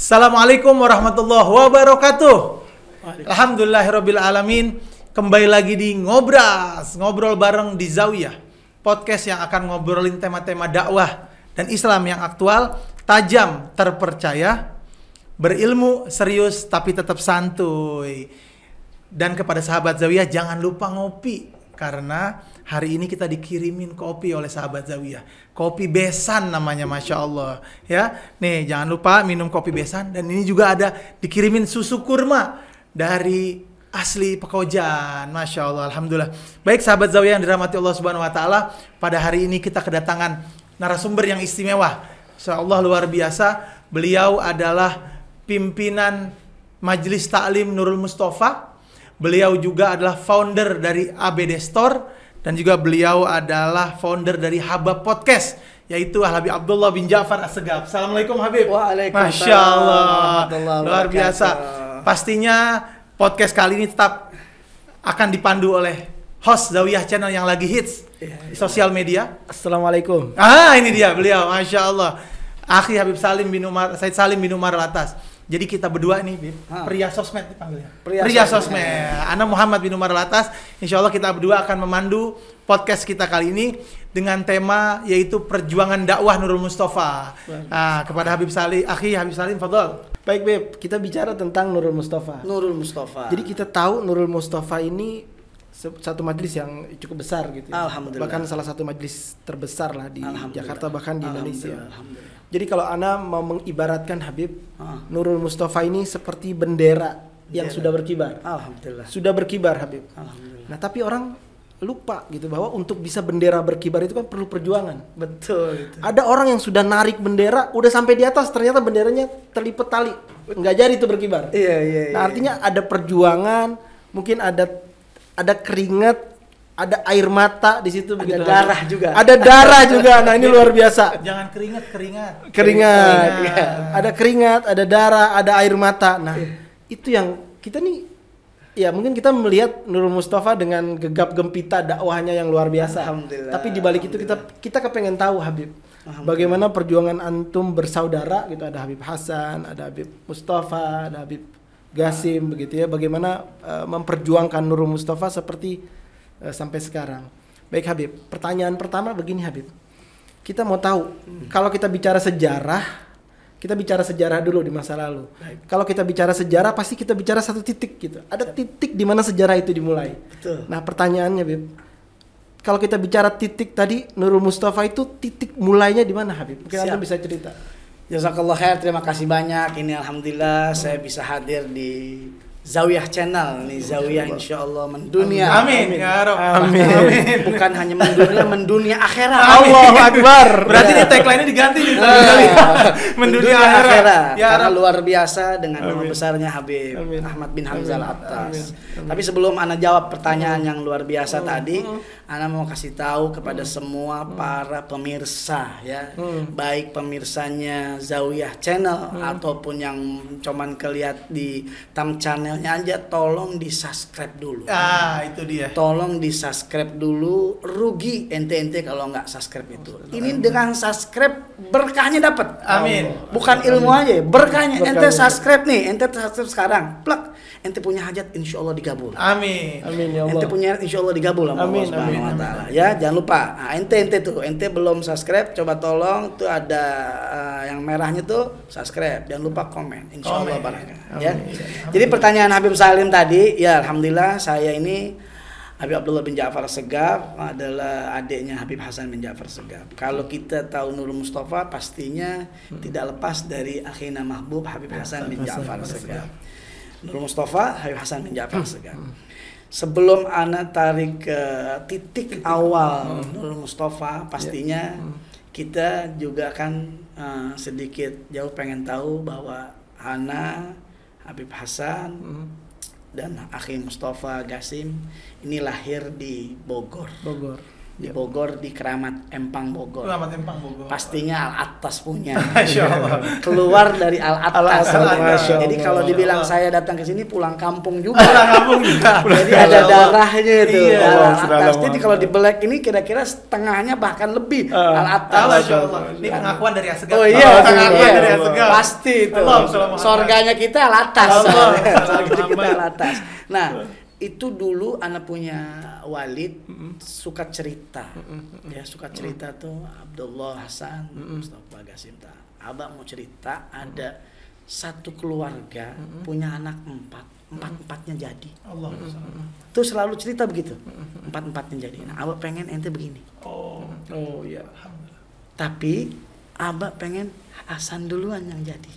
Assalamualaikum warahmatullahi wabarakatuh. Alhamdulillahirabbil alamin. Kembali lagi di Ngobras, ngobrol bareng di Zawiyah. Podcast yang akan ngobrolin tema-tema dakwah dan Islam yang aktual, tajam, terpercaya, berilmu, serius tapi tetap santuy. Dan kepada sahabat Zawiyah, jangan lupa ngopi, karena hari ini kita dikirimin kopi oleh sahabat Zawiyah. Kopi besan namanya, Masya Allah. Ya, nih jangan lupa minum kopi besan. Dan ini juga ada dikirimin susu kurma dari asli Pekojan. Masya Allah, Alhamdulillah. Baik sahabat Zawiyah yang dirahmati Allah Subhanahu Wa Taala, pada hari ini kita kedatangan narasumber yang istimewa. Insya Allah luar biasa. Beliau adalah pimpinan Majelis Ta'lim Nurul Mustafa. Beliau juga adalah founder dari ABD Store. Dan juga beliau adalah founder dari Habab Podcast, yaitu Habib Abdullah bin Ja'far As-Segaf. Assalamualaikum Habib. Waalaikumsalam. Masya Allah, luar biasa. Pastinya podcast kali ini tetap akan dipandu oleh host Zawiyah Channel yang lagi hits di sosial media. Assalamualaikum. Ini dia beliau, Masya Allah. Akhi Habib Salim bin Umar, Said Salim bin Umar Latas. Jadi kita berdua nih, Bib, pria sosmed dipanggilnya. Pria sosmed. Ana Muhammad bin Umar Latas. Insya Allah kita berdua akan memandu podcast kita kali ini dengan tema yaitu perjuangan dakwah Nurul Mustafa. Kepada Habib Salim, akhi Habib Salim, fadhol. Baik, Beb, kita bicara tentang Nurul Mustafa. Nurul Mustafa. Jadi kita tahu Nurul Mustafa ini satu majelis yang cukup besar gitu. Alhamdulillah. Bahkan salah satu majelis terbesar lah di Jakarta, bahkan di Indonesia. Alhamdulillah. Jadi kalau Ana mau mengibaratkan Habib, Nurul Mustafa ini seperti bendera yang sudah berkibar. Alhamdulillah. Sudah berkibar Habib. Alhamdulillah. Nah, tapi orang lupa gitu bahwa untuk bisa bendera berkibar itu kan perlu perjuangan. Betul. Gitu. Ada orang yang sudah narik bendera, udah sampai di atas, ternyata benderanya terlipat tali, nggak jadi itu berkibar. Iya. Nah, artinya ada perjuangan, mungkin ada keringat, ada air mata di situ, Ada darah juga. Ada darah juga. Nah, ini luar biasa. Jangan keringat. Keringat. Ada keringat, ada darah, ada air mata. Nah, itu yang kita nih, ya mungkin kita melihat Nurul Mustafa dengan gegap gempita dakwahnya yang luar biasa. Alhamdulillah. Tapi di balik itu kita kepengen tahu Habib, bagaimana perjuangan antum bersaudara gitu. Ada Habib Hasan, ada Habib Mustafa, ada Habib Gasim begitu ya. Bagaimana memperjuangkan Nurul Mustafa seperti sampai sekarang. Baik Habib, pertanyaan pertama begini Habib. Kita mau tahu, kalau kita bicara sejarah, kita bicara sejarah dulu di masa lalu. Kalau kita bicara sejarah, pasti kita bicara satu titik gitu. Ada titik di mana sejarah itu dimulai. Betul. Nah, pertanyaannya Habib, kalau kita bicara titik tadi, Nurul Mustafa itu titik mulainya di mana Habib? Mungkin Anda bisa cerita. Jazakallah khair, terima kasih banyak. Ini alhamdulillah saya bisa hadir di Zawiyah Channel. Nih Zawiyah insyaallah mendunia. Amin. Ya Rabb. Amin. Bukan hanya mendunia akhirat. Allahu Akbar. Berarti ini tagline-nya diganti nih. Mendunia akhirat. Ya, karena luar biasa dengan nama besarnya Habib Ahmad bin Hamzah Al-Attas. Tapi sebelum Ana jawab pertanyaan yang luar biasa tadi, Ana mau kasih tahu kepada semua para pemirsa ya, baik pemirsanya Zawiyah Channel ataupun yang cuman kelihat di Tam Channelnya aja, tolong di subscribe dulu. Itu dia. Tolong di subscribe dulu, rugi ente kalau nggak subscribe itu. Ini dengan subscribe berkahnya dapat. Amin. Bukan ilmu aja, berkahnya. Ente subscribe nih, ente subscribe sekarang, plak. Ente punya hajat, insya Allah digabul. Amin. Amin ya Allah. Ente punya insya Allah digabul sama Allah Subhanahu Wa Taala. Ya, jangan lupa. Nah, ente belum subscribe, coba tolong tuh ada yang merahnya tuh subscribe. Jangan lupa komen. Insya Allah barakah. Ya. Jadi pertanyaan Habib Salim tadi, ya alhamdulillah saya ini Habib Abdullah bin Ja'far As-Segaf adalah adiknya Habib Hasan bin Ja'far As-Segaf. Kalau kita tahu Nurul Mustafa pastinya tidak lepas dari akhina mahbub Habib Hasan bin Ja'far As-Segaf. Nurul Mustafa, Habib Hasan bin Ja'far As-Segaf. Sebelum Ana tarik ke titik awal Nurul Mustafa, pastinya kita juga kan sedikit jauh pengen tahu bahwa Ana, Habib Hasan, dan Akhi Mustafa Gasim ini lahir di Bogor. di Bogor, di Keramat Empang Bogor. Keramat Empang Bogor. Pastinya Al-Attas punya. Masya Allah. Keluar dari Al-Attas. Masya Jadi Allah. kalau dibilang saya datang ke sini pulang kampung juga. Pulang kampung juga. Jadi ada darahnya itu. Iya. Al-Attas. Jadi kalau di Belek ini kira-kira setengahnya bahkan lebih Al-Attas. Masya Allah. Ini pengakuan dari Asegaf. Oh iya, pengakuan iya. dari Asegaf. Pasti itu. Allah. Sorganya kita Al-Attas. Allah. Sorganya kita Al-Attas. Nah, itu dulu anak punya Walid suka cerita. Ya, suka cerita tuh Abdullah Hasan, Mustafa Gasim. Abah mau cerita ada satu keluarga punya anak empat-empatnya jadi. Allah. Tuh selalu cerita begitu. Empat-empatnya jadi. Nah, Abah pengen ente begini. Oh iya. Tapi Abah pengen Hasan duluan yang jadi.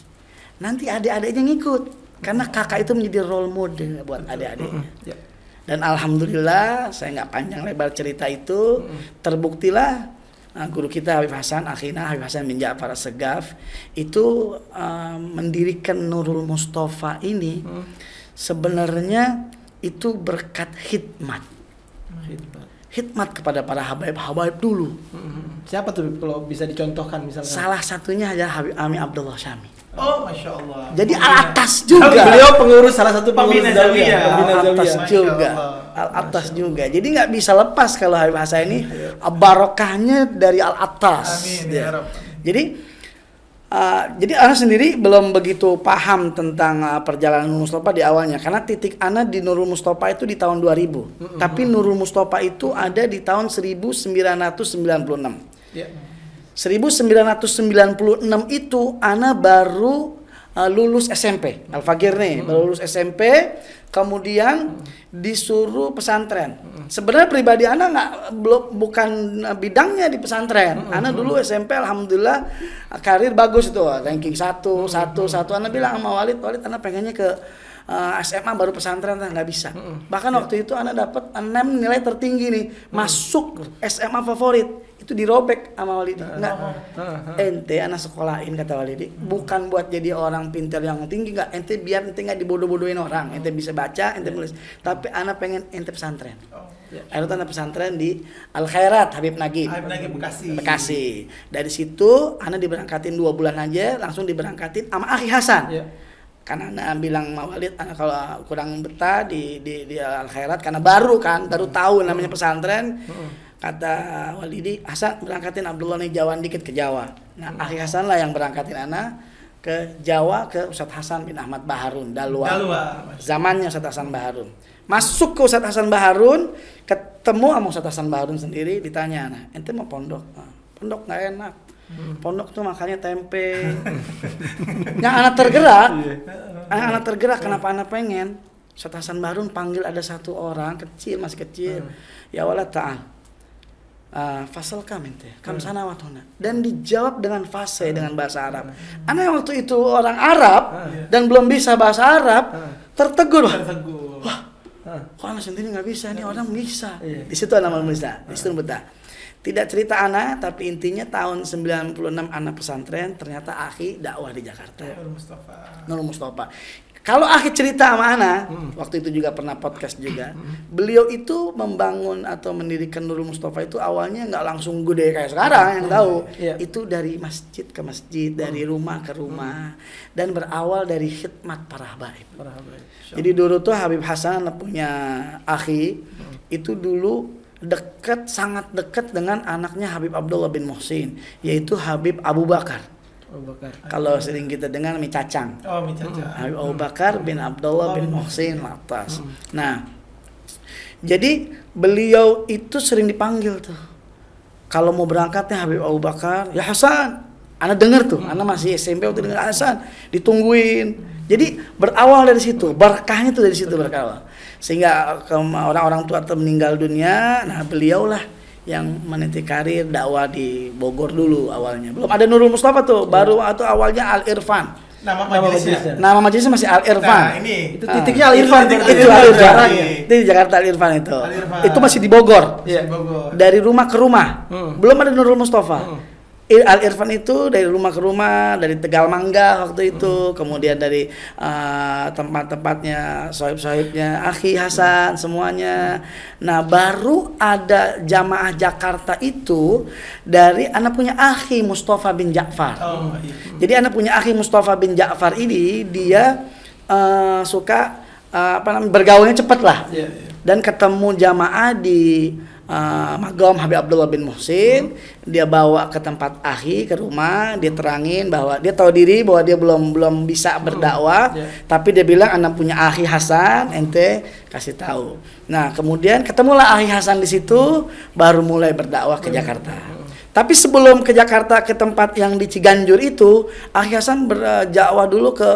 Nanti adik-adiknya ngikut. Karena kakak itu menjadi role model buat adik-adiknya. Dan alhamdulillah saya nggak panjang lebar cerita itu, terbuktilah guru kita Habib Hasan, akhirnya Habib Hasan bin Ja'far As-Segaf itu mendirikan Nurul Mustafa ini sebenarnya itu berkat khidmat kepada para habaib dulu. Siapa tuh kalau bisa dicontohkan misalnya? Salah satunya adalah Habib Ami Abdullah Syami. Oh, Masya Allah. Jadi Al-Attas juga. Beliau pengurus salah satu pengurus Pembina Zawiyah. Al-Attas Masya juga. Allah. Al-Attas juga. Jadi nggak bisa lepas kalau Habib Hasan ini barokahnya dari Al-Attas. Amin ya Rabb. Jadi Ana sendiri belum begitu paham tentang perjalanan Nurul Mustafa di awalnya karena titik Ana di Nurul Mustafa itu di tahun 2000. Tapi Nurul Mustafa itu ada di tahun 1996. Ya. 1996 itu Ana baru lulus SMP. Al-Fagir nih, baru lulus SMP, kemudian disuruh pesantren. Sebenarnya pribadi Ana bukan bidangnya di pesantren. Ana dulu SMP alhamdulillah karir bagus itu, ranking 1. Ana bilang sama Walid Ana pengennya ke SMA baru pesantren nggak bisa. Bahkan waktu itu Ana dapat 6 nilai tertinggi nih, masuk SMA favorit. Itu dirobek sama Walidi. Enggak. Ente anak sekolahin kata Walidi, bukan buat jadi orang pintar yang tinggi, enggak. Ente biar ente enggak dibodoh-bodohin orang. Ente bisa baca, ente nulis. Tapi anak pengen ente pesantren. Akhirnya anak pesantren di Al Khairat Habib Nagib. Habib Nagib Bekasi. Dari situ anak diberangkatin 2 bulan aja, langsung diberangkatin sama Akhi Hasan. Karena anak bilang sama Walid, anak kalau kurang betah di Al Khairat karena baru tahu namanya pesantren. Kata Walidi, Hasan berangkatin Abdullah nih Jawa dikit ke Jawa. Nah, Akhi Hasan lah yang berangkatin anak ke Jawa ke Ustadz Hasan bin Ahmad Baharun, Dalwa. Zamannya Ustadz Hasan Baharun. Masuk ke Ustadz Hasan Baharun, ketemu sama Ustadz Hasan Baharun sendiri, ditanya, nah, ente mau pondok? Nah, pondok nggak enak. Pondok tuh makannya tempe. Yang anak tergerak, kenapa anak pengen? Ustadz Hasan Baharun panggil ada satu orang kecil, masih kecil. Ya Allah ta'ala. Fasal kam sana watona, dan dijawab dengan fase dengan bahasa Arab. Anak waktu itu orang Arab dan belum bisa bahasa Arab, tertegur. Wah, kok anak sendiri nggak bisa, ini orang bisa. Di situ anak bisa, di situ betah. Tidak cerita anak, tapi intinya tahun 96 anak pesantren ternyata Akhi dakwah di Jakarta. Nurul Mustafa. Kalau Akhi cerita sama Ana, waktu itu juga pernah podcast juga, beliau itu membangun atau mendirikan Nurul Mustafa itu awalnya nggak langsung gede kayak sekarang yang tahu. Itu dari masjid ke masjid, dari rumah ke rumah, dan berawal dari khidmat para habaib. Jadi dulu tuh Habib Hasan punya Akhi, itu dulu sangat dekat dengan anaknya Habib Abdullah bin Muhsin, yaitu Habib Abu Bakar. Kalau sering kita dengar Mi Cacang. Habib Abu Bakar bin Abdullah bin Muhsin Al-Attas. Nah, jadi beliau itu sering dipanggil tuh. Kalau mau berangkatnya Habib Abu Bakar, ya Hasan. Ana dengar tuh, Ana masih SMP waktu dengar Hasan, ditungguin. Jadi berawal dari situ, berkahnya tuh dari situ berawal. Sehingga orang-orang tua meninggal dunia, nah beliau lah yang meniti karir dakwah di Bogor dulu awalnya. Belum ada Nurul Mustafa tuh, baru atau awalnya Al Irfan. Nama majelisnya. Nama majelisnya masih Al Irfan. Nah, ini itu titiknya Al Irfan. Itu Al Irfan. Itu di Jakarta Al Irfan itu. Itu masih di Bogor. Di Bogor. Dari rumah ke rumah. Belum ada Nurul Mustafa. Al Irfan itu dari rumah ke rumah, dari Tegal Mangga waktu itu, kemudian dari tempat-tempatnya sohib-sohibnya Akhi Hasan semuanya. Nah baru ada jamaah Jakarta itu dari anak punya Akhi Mustafa bin Ja'far. Jadi anak punya Akhi Mustafa bin Ja'far ini dia suka bergaulnya cepat lah, dan ketemu jamaah di Magom Habib Abdullah bin Muhsin. Dia bawa ke tempat Akhi, ke rumah, dia terangin bahwa dia tahu diri bahwa dia belum bisa berdakwah, tapi dia bilang anak punya Akhi Hasan, ente kasih tahu. Nah kemudian ketemulah Akhi Hasan di situ, baru mulai berdakwah ke Jakarta. Tapi sebelum ke Jakarta, ke tempat yang di Ciganjur itu, Akhi Hasan berdakwah dulu ke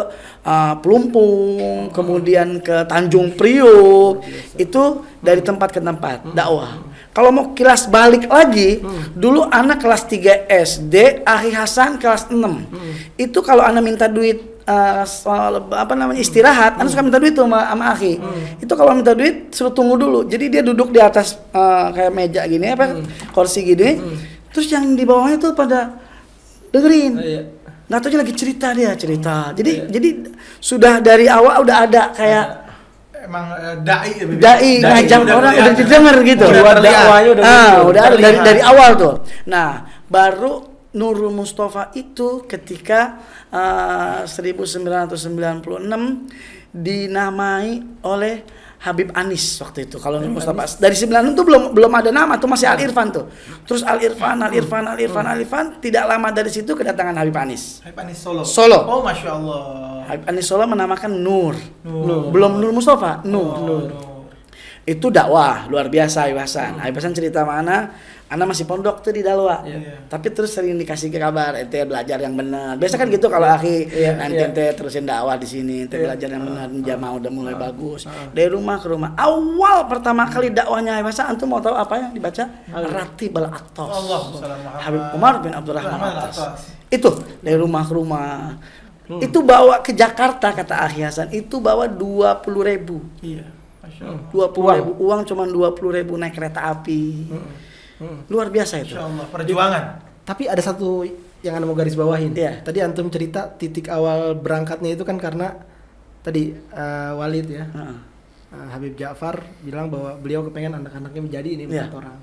Pelumpung, kemudian ke Tanjung Priok. Itu dari tempat ke tempat dakwah. Kalau mau kilas balik lagi, dulu anak kelas 3 SD, Akhi Hasan kelas 6. Itu kalau anak minta duit istirahat, anak suka minta duit tuh sama Akhi. Itu kalau minta duit suruh tunggu dulu. Jadi dia duduk di atas kayak meja gini, kursi gini. Terus yang di bawahnya tuh pada dengerin. Nggak tahu lagi cerita. Jadi sudah dari awal udah ada kayak emang dai ngajak orang udah didengar gitu. Udah ada dari awal tuh. Nah, baru Nurul Mustafa itu ketika 1996 dinamai oleh Habib Anis waktu itu. Kalau Nurul Mustafa dari 96 tuh belum ada nama tuh, masih Al Irfan tuh. Terus Al Irfan tidak lama dari situ kedatangan Habib Anis. Habib Anis Solo. Oh, Masya Allah. Habib Anis Solo menamakan Nur. Belum Nur Mustafa, Nur. Itu dakwah luar biasa Habib Hasan. Habib Hasan cerita mana? Anak masih pondok tuh di Dalwa, tapi terus sering dikasih kabar, ente belajar yang benar. Biasa kan gitu kalau Akhi, nanti ente terusin dakwah di sini, ente belajar yang benar, jamaah udah mulai bagus. Dari rumah ke rumah. Awal pertama kali dakwahnya Habib Hasan, antum mau tahu apa yang dibaca? Ratibul Atos. Habib Umar bin Abdurrahman Atos. Itu dari rumah ke rumah. Itu bawa ke Jakarta kata Akhi Hasan, itu bawa 20.000. Iya, Masya Allah. 20.000 uang, cuman 20.000 naik kereta api. Luar biasa itu. Insya Allah, perjuangan. Tapi ada satu yang anda mau garis bawahin. Tadi antum cerita titik awal berangkatnya itu kan karena tadi Walid ya, Habib Ja'far bilang bahwa beliau kepengen anak-anaknya menjadi ini orang.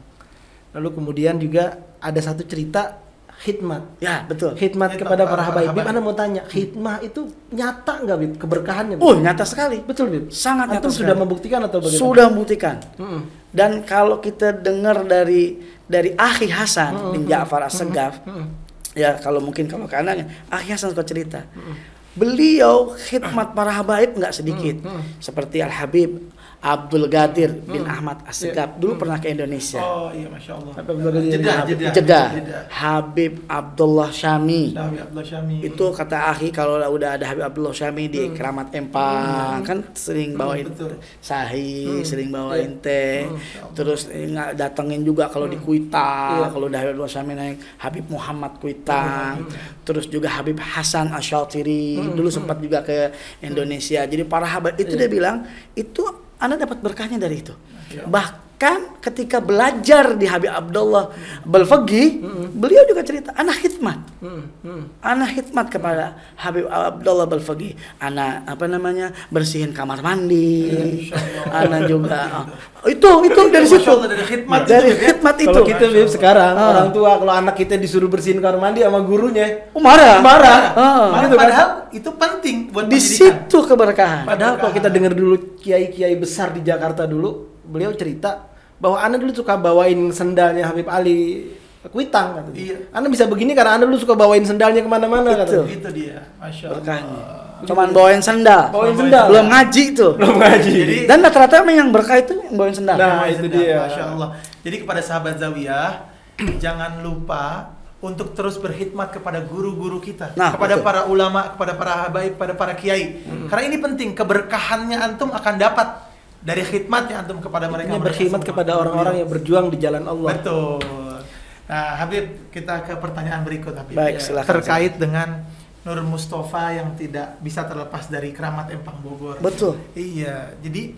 Lalu kemudian juga ada satu cerita khidmat. Ya betul. Khidmat kepada para habaib. Bib, anda mau tanya, khidmat itu nyata nggak Bib keberkahannya? Bib? Oh nyata sekali. Betul Bib. Sangat nyata. Antum sudah membuktikan atau bagaimana? Sudah membuktikan. Dan kalau kita dengar dari Akhi Hasan bin Ja'far As-Segaf, ya kalau kanannya Akhi Hasan suka cerita. Beliau khidmat para habaib nggak sedikit. Seperti Al Habib Abdul Ghadir bin Ahmad As-Segaf dulu pernah ke Indonesia. Oh iya, Masya Allah. Jeddah. Habib Abdullah Syami. Itu kata Akhi kalau udah ada Habib Abdullah Syami di Keramat Empang, kan sering bawain sahih, sering bawain teh. Terus datengin juga kalau di Kuitang, kalau udah Habib Abdullah Syami naik Habib Muhammad Kuitang. Terus juga Habib Hasan Asyatiri dulu sempat juga ke Indonesia. Jadi para habaib itu dia bilang itu Anda dapat berkahnya dari itu. Bahkan ketika belajar di Habib Abdullah Balfaqih, beliau juga cerita, anak khidmat. Anak khidmat kepada Habib Abdullah Balfaqih. Anak bersihin kamar mandi. Anak juga itu dari situ. Dari khidmat itu. Kalau kita Bib sekarang orang tua kalau anak kita disuruh bersihin kamar mandi sama gurunya, marah. Padahal itu penting buat di pendidikan. Situ keberkahan. Padahal kalau kita dengar dulu kiai-kiai besar di Jakarta dulu, beliau cerita bahwa Anda dulu suka bawain sendalnya Habib Ali Kuitang katanya. Iya. Anda bisa begini karena Anda dulu suka bawain sendalnya kemana-mana katanya. Itu dia, Masya Allah. Cuman bawain sendal. Belum ngaji tuh. Jadi, dan rata-rata yang berkah itu bawain sendal. Nah, itu dia. Masya Allah. Jadi kepada sahabat Zawiyah, jangan lupa untuk terus berkhidmat kepada guru-guru kita, kepada para ulama, kepada para habaib, kepada para kiai. Karena ini penting, keberkahannya antum akan dapat dari khidmatnya antum kepada mereka. Ini berkhidmat kepada orang-orang yang berjuang di jalan Allah. Betul. Nah, Habib, kita ke pertanyaan berikut, Habib. Baik, silakan. Terkait dengan Nur Mustafa yang tidak bisa terlepas dari Keramat Empang Bogor. Betul. Iya. Jadi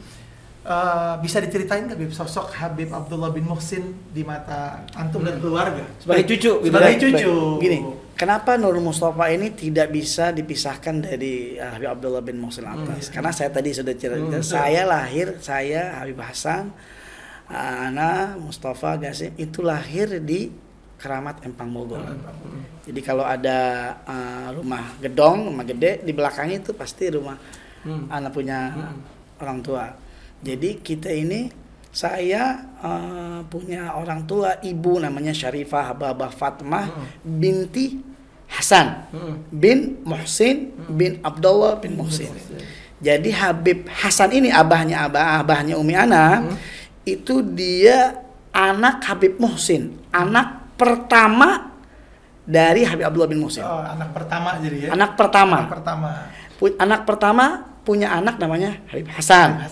bisa diceritain nggak Bib sosok Habib Abdullah bin Muhsin di mata antum dan keluarga? Sebagai cucu, gitu Sebagai ya? cucu. Gini, kenapa Nurul Mustafa ini tidak bisa dipisahkan dari Habib Abdullah bin Muhsin Atas? Karena saya tadi sudah cerita, saya Habib Hasan, Ana Mustafa Gasim itu lahir di Keramat Empang Bogor. Jadi kalau ada rumah gedong, rumah gede, di belakangnya itu pasti rumah Ana punya orang tua. Jadi kita ini, saya punya orang tua, ibu namanya Syarifah Babah Fatmah binti Hasan bin Muhsin bin Abdullah bin Muhsin. Jadi Habib Hasan ini abahnya Umi Ana, itu dia anak Habib Muhsin, anak pertama dari Habib Abdullah bin Muhsin. Oh, anak pertama jadi ya? Anak pertama. Anak pertama punya anak namanya Habib Hasan.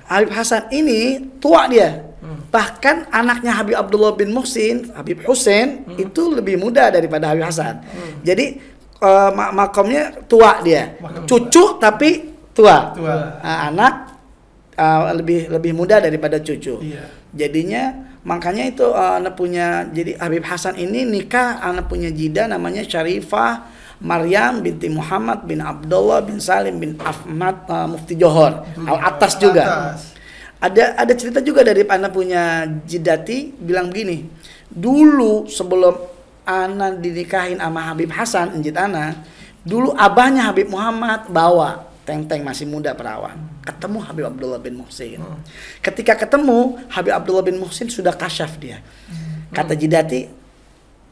Habib Hasan ini tua dia. Bahkan anaknya Habib Abdullah bin Muhsin, Habib Husain, itu lebih muda daripada Habib Hasan. Jadi makomnya tua dia. Cucu tapi tua. Anak lebih muda daripada cucu. Jadinya makanya itu anak punya, jadi Habib Hasan ini nikah, anak punya jida namanya Syarifah Maryam binti Muhammad bin Abdullah bin Salim bin Ahmad Mufti Johor Al-Atas juga. Ada cerita juga dari anak punya jidati bilang begini, dulu sebelum anak dinikahin sama Habib Hasan njit anak, dulu abahnya Habib Muhammad bawa teng-teng masih muda perawan, ketemu Habib Abdullah bin Muhsin. Ketika ketemu Habib Abdullah bin Muhsin sudah kasyaf dia. Kata jidati,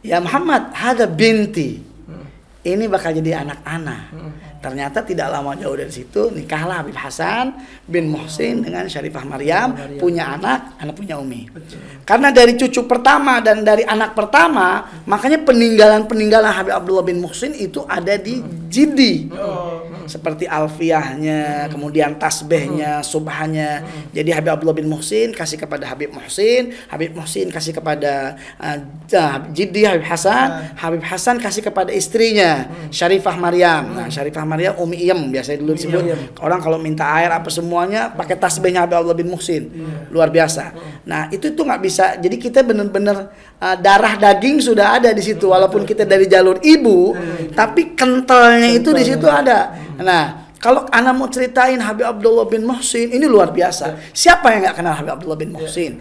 ya Muhammad, hada binti, ini bakal jadi anak ana. Ternyata tidak lama jauh dari situ nikahlah Habib Hasan bin Muhsin dengan Syarifah Maryam, punya anak punya Umi. Karena dari cucu pertama dan dari anak pertama, makanya peninggalan Habib Abdullah bin Muhsin itu ada di Jidi. Seperti alfiyahnya, kemudian tasbihnya, subhannya. Jadi Habib Abdullah bin Muhsin kasih kepada Habib Muhsin kasih kepada Jidi Habib Hasan kasih kepada istrinya Syarifah Maryam. Nah, Syarifah Maryam Umi Iem biasanya dulu disebut. Orang kalau minta air apa semuanya pakai tasbihnya Habib Abdullah bin Muhsin. Luar biasa. Nah, itu nggak bisa. Jadi kita benar-benar darah daging sudah ada di situ, walaupun kita dari jalur ibu, tapi kentalnya itu di situ ada. Nah, kalau Ana mau ceritain Habib Abdullah bin Muhsin ini luar biasa. Siapa yang nggak kenal Habib Abdullah bin Muhsin?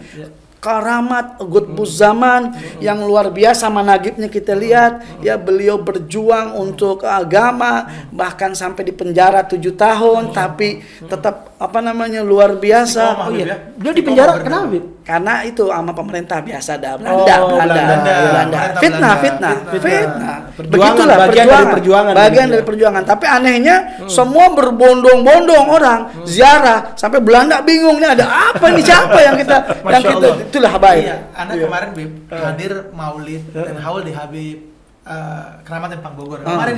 Karamat Qutbuz Zaman yang luar biasa, managibnya kita lihat ya, beliau berjuang untuk agama bahkan sampai di penjara 7 tahun tapi tetap luar biasa. Beliau di penjara kenapa, Bib? Karena itu sama pemerintah biasa dah, Belanda. Fitnah. Begitulah bagian dari perjuangan. Tapi anehnya semua berbondong-bondong orang ziarah sampai Belanda bingung nih ada apa ini, siapa yang kita itulah habaib. Iya, Anda kemarin Bib hadir Maulid dan haul di Habib Keramat Empang Bogor. Kemarin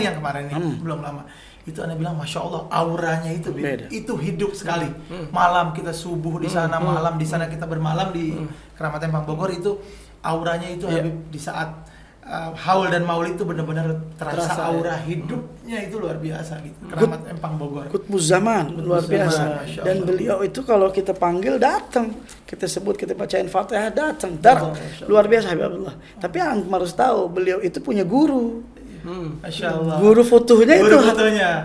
belum lama. Itu Anda bilang Masya Allah auranya itu Bib, itu hidup sekali. Malam kita subuh di sana, malam di sana kita bermalam di Keramat Empang Bogor, itu auranya itu Habib di saat haul dan maulid itu benar-benar terasa aura hidupnya itu luar biasa gitu. Keramat Empang Bogor. Qutbuz Zaman luar biasa. Dan beliau itu kalau kita panggil datang, kita sebut, kita bacain Fatihah datang. Luar biasa Habib Abdullah. Tapi yang harus tahu beliau itu punya guru. Masya Allah. Guru fotonya itu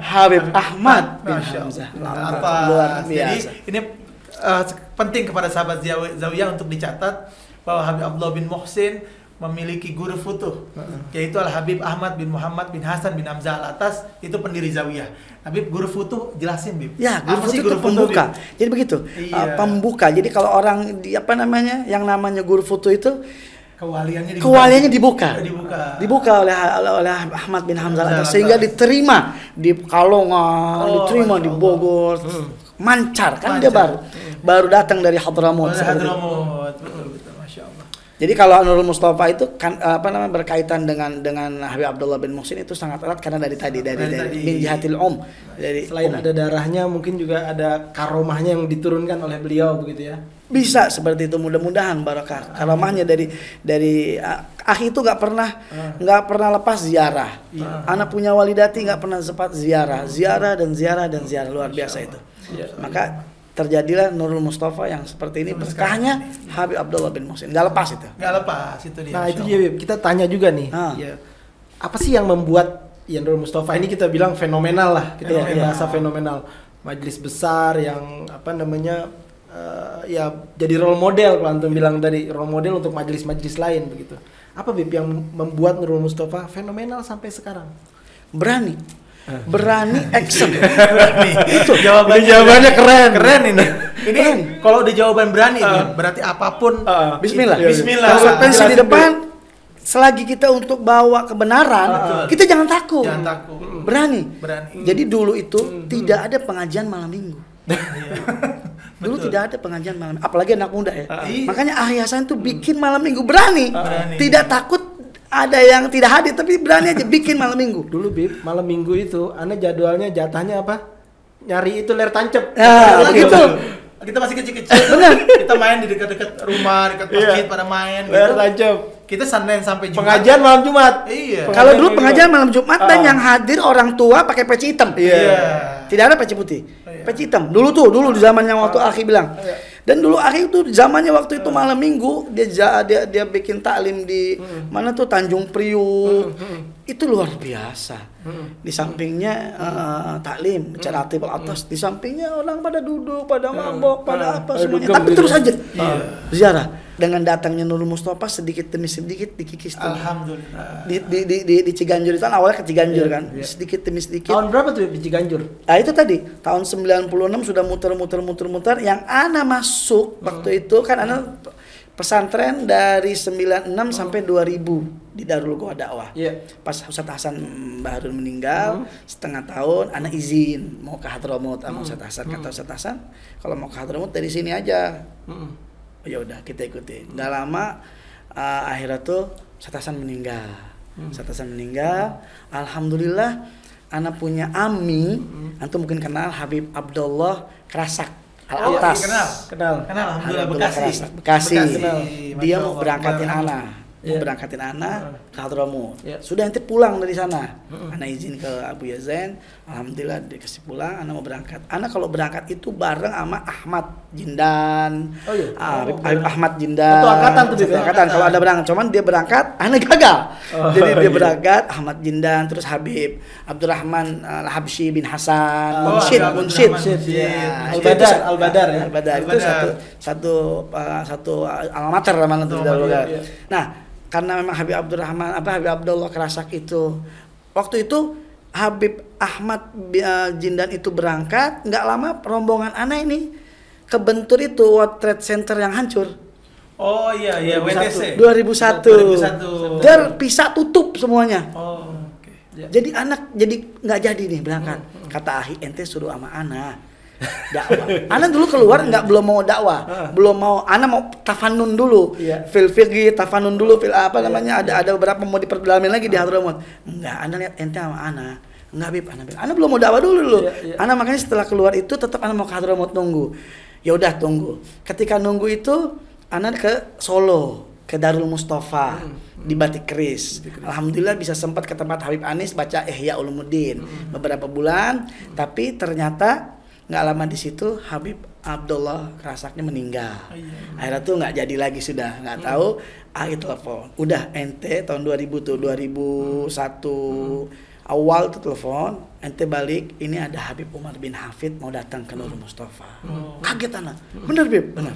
Habib Ahmad bin Hamzah. Luar biasa. Jadi ini penting kepada sahabat Zawiyah untuk dicatat bahwa Habib Abdullah bin Muhsin memiliki guru futuh, yaitu Al Habib Ahmad bin Muhammad bin Hasan bin Hamzah Al Atas, itu pendiri Zawiyah. Habib guru futuh jelasin Bib. Ya, guru futuh itu pembuka. Jadi begitu. Pembuka. Jadi kalau orang yang namanya guru futuh itu kewaliannya dibuka oleh Ahmad bin Hamzah Al Atas, sehingga diterima di Kalongan, diterima di Bogor, mancar kan. Dia baru datang dari Hadramut. Jadi kalau Nurul Mustafa itu kan berkaitan dengan Habib Abdullah bin Muhsin itu sangat erat karena dari min jihatil selain ada darahnya mungkin juga ada karomahnya yang diturunkan oleh beliau begitu ya. Bisa seperti itu, mudah-mudahan barakah. Karomahnya dari akhi itu nggak pernah lepas ziarah. Anak punya walidati nggak pernah sempat ziarah luar biasa itu. Maka terjadilah Nurul Mustafa yang seperti ini, berkahnya Habib Abdullah bin Muhsin. Nggak lepas itu. Nggak lepas itu dia. Nah itu dia Bib. Kita tanya juga nih. Ya, apa sih yang membuat Nurul Mustafa ini kita bilang fenomenal lah. Kita pakai bahasa fenomenal. Majelis besar yang ya jadi role model kalau antum bilang tadi, role model untuk majelis-majelis lain begitu. Apa Bib yang membuat Nurul Mustafa fenomenal sampai sekarang? Berani action. Itu jawabannya keren ini. Ini kalau udah jawaban berani berarti apapun Bismillah. Bismillah. Konsekuensi di depan, selagi kita untuk bawa kebenaran, kita jangan takut. Berani. Jadi dulu itu tidak ada pengajian malam minggu. Dulu tidak ada pengajian malam, apalagi anak muda ya. Makanya Ahli Hasan tuh bikin malam minggu, berani. Tidak takut ada yang tidak hadir, tapi berani aja bikin malam minggu. Dulu Bib, malam minggu itu Ana jatahnya apa? Nyari itu ler tancep. Begitu. Kita masih kecil-kecil. Benar. Kita main di dekat-dekat rumah, dekat masjid pada main ler tancep. Kita Senin sampai Jumat. Pengajian malam Jumat. Iya. Kalau dulu pengajian malam Jumat dan yang hadir orang tua pakai peci hitam. Iya. Tidak ada peci putih. Peci hitam. Dulu di zamannya waktu Akhi bilang. Dan dulu Akhi itu zamannya waktu itu malam minggu dia bikin taklim di mana tuh Tanjung Priuk. Itu luar biasa. Di sampingnya taklim secara aktif atas, di sampingnya orang pada duduk, pada mabok, pada apa semuanya. Tapi terus aja ziarah. Dengan datangnya Nurul Mustafa sedikit demi sedikit dikikis. Alhamdulillah. Di Ciganjur itu kan awalnya ke Ciganjur kan. Sedikit demi sedikit. Tahun berapa tuh di Ciganjur? Nah itu tadi tahun 96 sudah muter. Yang Ana masuk waktu itu kan Ana pesantren dari 96 sampai 2000 di Darul Goa Dakwah. Pas Ustaz Hasan Baharun meninggal setengah tahun, Ana izin mau ke Hadramut sama Ustaz Hasan. Kata Ustaz Hasan, kalau mau ke Hadramut dari sini aja. Oh, ya udah kita ikutin. Nggak lama akhirnya tuh Ustaz Hasan meninggal. Alhamdulillah Ana punya ami, antum mungkin kenal Habib Abdullah Kerasak Al-Atas. Kenal. Alhamdulillah Bekasi. Dia mau berangkatin Ana. Ke Hadramut. Sudah nanti pulang dari sana. Ana izin ke Abu Yazain. Alhamdulillah dikasih pulang. Ana mau berangkat. Ana kalau berangkat itu bareng sama Ahmad Jindan. Habib Ahmad Jindan. Satu angkatan tuh. Angkatan kalau ada berangkat. Cuman dia berangkat, Ana gagal. Jadi dia berangkat Ahmad Jindan, terus Habib Abdurrahman Al-Habsyi bin Hasan, Munsyid. Al-Badar ya. Itu satu alma mater namanya itu. Nah, karena memang Habib Abdullah Kerasak itu waktu itu Habib Ahmad Jindan itu berangkat, nggak lama rombongan Ana ini kebentur itu World Trade Center yang hancur. Oh iya WTC 2001. Terpisah tutup semuanya. Jadi anak nggak jadi nih berangkat. Kata Ahi, ente suruh sama Ana dakwah. Ana dulu keluar belum mau dakwah, belum mau. Ana mau tafanun dulu, fil fiqih tafanun dulu, fil apa namanya, ada beberapa mau diperdalamin lagi di Hadramut. Enggak, Ana lihat ente sama Ana. Enggak Bib, Ana belum mau dakwah dulu. Ana makanya setelah keluar itu tetap Ana mau ke Hadramut nunggu. Ya udah tunggu. Ketika nunggu itu Ana ke Solo, ke Darul Mustafa di Batik Keris. Alhamdulillah bisa sempat ke tempat Habib Anis baca Ihya Ulumuddin beberapa bulan, tapi ternyata nggak lama di situ Habib Abdullah Kerasaknya meninggal. Akhirnya tuh nggak jadi lagi, sudah nggak tahu. Akhirnya telepon, udah ente tahun 2000 tuh 2001 awal tuh telepon, ente balik, ini ada Habib Umar bin Hafid mau datang ke Nurul Mustafa. Kaget anak, bener Bib, bener.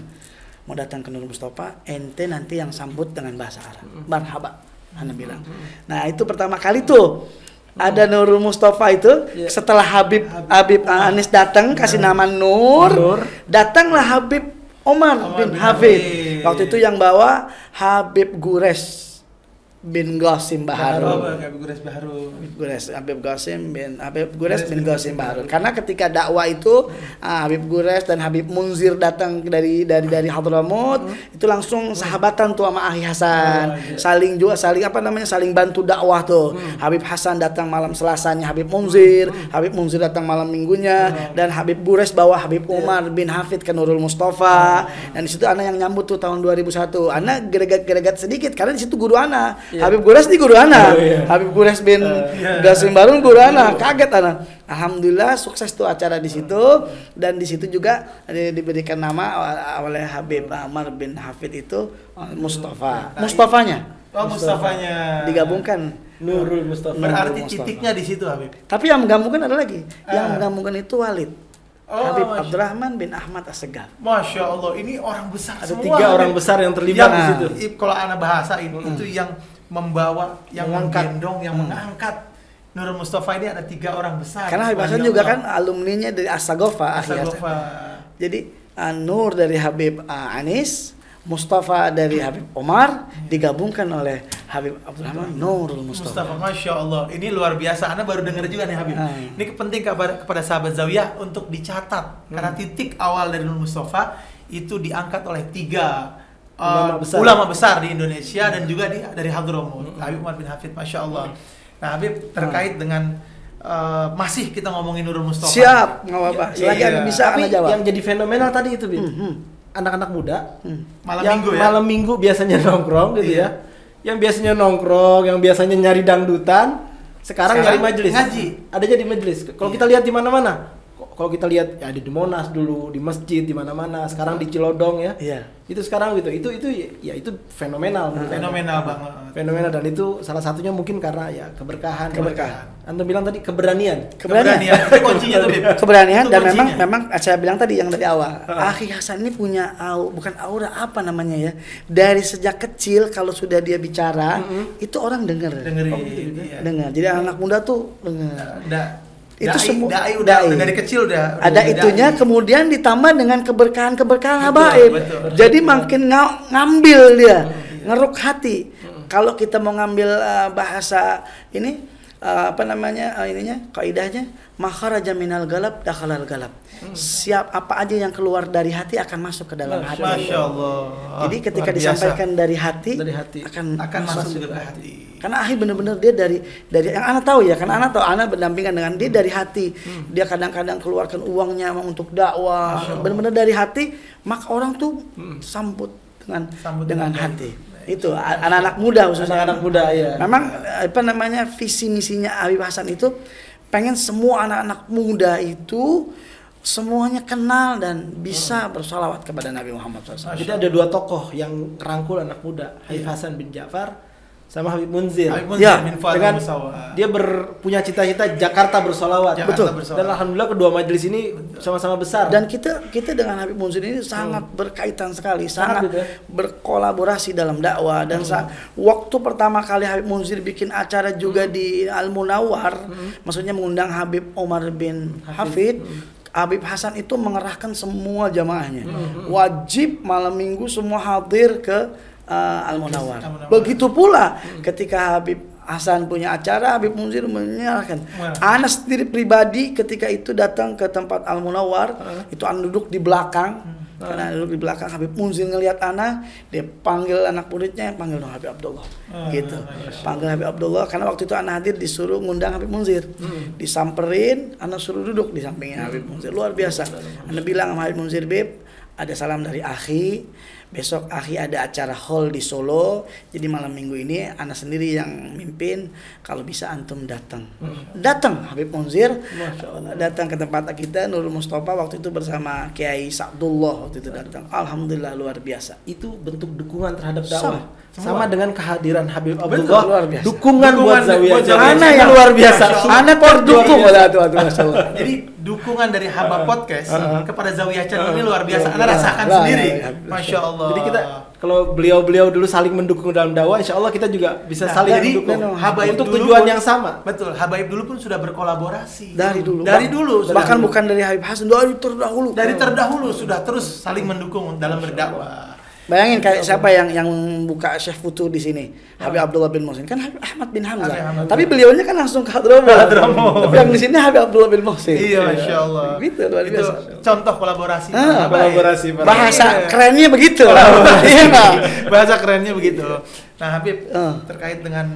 Mau datang ke Nurul Mustafa, ente nanti yang sambut dengan bahasa Arab. Marhaba, anak bilang. Nah itu pertama kali tuh. Ada Nurul Mustafa itu setelah Habib Anis datang kasih nama Nur, datanglah Habib Umar bin Hafid. Waktu itu yang bawa Habib Gures bin Qasim Baharun. Habib Gures bin Qasim Baharun. Karena ketika dakwah itu Habib Gures dan Habib Munzir datang dari Hadramut, itu langsung sahabatan tuh sama Ahli Hasan. Saling bantu dakwah tuh. Habib Hasan datang malam Selasanya Habib Munzir datang malam Minggunya, dan Habib Gures bawa Habib Umar bin Hafid ke Nurul Mustafa. Dan di situ Ana yang nyambut tuh tahun 2001. Ana greget sedikit karena di situ guru Ana Habib Gures di guru ana. Oh, iya. Habib Gures bin Gasim Barun guru ana. Kaget ana. Alhamdulillah sukses tuh acara di situ dan di situ juga diberikan nama oleh Habib Umar bin Hafid itu Mustafa. Mustafanya. Oh, Mustafanya. Digabungkan Nurul Mustafa. Berarti Mustafa. titiknya di situ, Habib. Tapi yang menggabungkan ada lagi. Yang menggabungkan itu Walid. Oh, Habib Masya- Abdurrahman bin Ahmad As-Segaf. Masya Allah, ini orang besar Ada semua. 3 orang Habib. besar yang terlibat di situ. Kalau anak bahasa itu yang membawa, yang Mengangkat. menggendong, yang mengangkat. Nurul Mustafa ini ada 3 orang besar. Karena Habib Hasan Masya juga Allah. kan alumninya dari As-Sagofa. Asagofa. Jadi Nur dari Habib Anis, Mustafa dari Habib Omar digabungkan oleh Habib Abdurrahman Nurul Mustafa, Mustafa. Masya Allah, ini luar biasa. Anda baru dengar juga nih Habib. Ini penting kepada sahabat Zawiyah untuk dicatat karena titik awal dari Nurul Mustafa itu diangkat oleh 3 ulama besar di Indonesia dan juga dari Hadramut, Habib Umar bin Hafid, Masya Allah. Nah Habib, terkait dengan masih kita ngomongin Nurul Mustafa. Siap, nggak apa-apa. Iya. Selagi Anda bisa Tapi Anda jawab. yang jadi fenomenal tadi itu, Bin. Anak-anak muda Malam yang minggu ya. malam minggu biasanya nongkrong gitu Iya. ya. Yang biasanya nongkrong, yang biasanya nyari dangdutan, sekarang nyari majelis. ngaji. Adanya di majelis. Kalau kita lihat di mana-mana. Kalau kita lihat ya di Monas dulu, di masjid, di mana-mana, sekarang di Cilodong ya. Iya. Itu sekarang gitu. Itu fenomenal. menurut saya. Fenomenal banget. Fenomenal, dan itu salah satunya mungkin karena ya keberkahan. Keberkahan. Anda bilang tadi keberanian. Keberanian. Itu kuncinya tuh, Bib. Keberanian Itu dan kuncinya. memang saya bilang tadi yang dari awal. Akhi Hasan ini punya bukan aura apa namanya ya. Dari sejak kecil kalau sudah dia bicara itu orang dengar. Dengerin. Iya. Dengar. Jadi anak muda tuh dengar. Itu semua dai dari kecil udah ada itunya, dai. kemudian ditambah dengan keberkahan-keberkahan Betul, habaib. betul. Jadi makin ngambil dia, ngeruk hati. Kalau kita mau ngambil bahasa ini apa namanya ininya kaidahnya makharaja minal galab dakhalal galab. Siap apa aja yang keluar dari hati akan masuk ke dalam hati. Masya Allah. Jadi ketika Luar biasa. disampaikan dari hati akan masuk ke hati. Karena Ahi benar-benar dia dari yang Ana tahu ya, karena Ana tahu Ana berdampingan dengan dia dari hati. Dia kadang-kadang keluarkan uangnya untuk dakwah, benar-benar dari hati, maka orang tuh sambut dengan hati. Itu anak-anak muda khususnya Anak-anak muda ya. Memang apa namanya visi misinya Habib Hasan itu pengen semua anak-anak muda itu semuanya kenal dan bisa bersalawat kepada Nabi Muhammad SAW. Jadi ada 2 tokoh yang rangkul anak muda, Habib Hasan bin Ja'far sama Habib Munzir. Habib Munzir Ya, bin Fuad Dengan Al-Musawa. dia punya cita-cita Jakarta bersolawat. Jakarta Betul. bersolawat. Dan alhamdulillah kedua majelis ini sama-sama besar. Dan kita dengan Habib Munzir ini sangat berkaitan sekali, sangat gitu ya. berkolaborasi dalam dakwah dan waktu pertama kali Habib Munzir bikin acara juga di Al Munawwar, maksudnya mengundang Habib Umar bin Hafid. Habib Hasan itu mengerahkan semua jamaahnya. Wajib malam minggu semua hadir ke Al Munawwar. Begitu pula ketika Habib Hasan punya acara, Habib Munzir menyalahkan. Ana sendiri pribadi ketika itu datang ke tempat Al Munawwar, itu Ana duduk di belakang. Karena duduk di belakang, Habib Munzir ngelihat Ana, dia panggil anak muridnya, panggil dong Habib Abdullah. Gitu. Panggil Habib Abdullah karena waktu itu Ana hadir disuruh ngundang Habib Munzir. Disamperin, Ana suruh duduk di sampingnya Habib Munzir. Luar biasa. Ana bilang sama Habib Munzir, "Beb, ada salam dari akhi. Besok akhi ada acara hall di Solo. Jadi malam minggu ini Ana sendiri yang mimpin. Kalau bisa antum datang." Datang Habib Munzir. Datang ke tempat kita Nurul Mustafa waktu itu bersama Kiai Sa'dullah waktu itu datang. Alhamdulillah luar biasa. itu bentuk dukungan terhadap dakwah. Sama dengan kehadiran Habib Betul, Abdullah. luar biasa. Dukungan buat Zawiyah. Ana Itu yang luar biasa. Ana terdukung oleh itu Masya Allah. Jadi dukungan dari Haba Podcast kepada Zawiyah Channel ini luar biasa. Anda Lah, rasakan lah, sendiri. lah, Masya Allah. Jadi kita kalau beliau-beliau dulu saling mendukung dalam dakwah, insya Allah kita juga bisa saling jadi mendukung Habaib untuk dulu tujuan pun- yang sama. Betul, Habaib dulu pun sudah berkolaborasi. Dari dulu. Sudah Bahkan dulu. bukan dari Habib Hasan, dari terdahulu. Dari terdahulu sudah terus saling mendukung dalam berdakwah. Bayangin kayak siapa yang buka chef foto di sini, Habib Abdullah bin Muhsin, kan Habib Ahmad bin Hamzah. Habib Ahmad. Tapi beliaunya kan langsung ke Hadramut. Tapi yang di sini Habib Abdullah bin Muhsin. Iya, Masya Allah. Gitu luar Itu biasa. contoh kolaborasi. Ah, Habaib. kolaborasi. Bahasa Iya. kerennya begitu. Iya nggak? Bahasa kerennya begitu. Nah, Habib, Ah. terkait dengan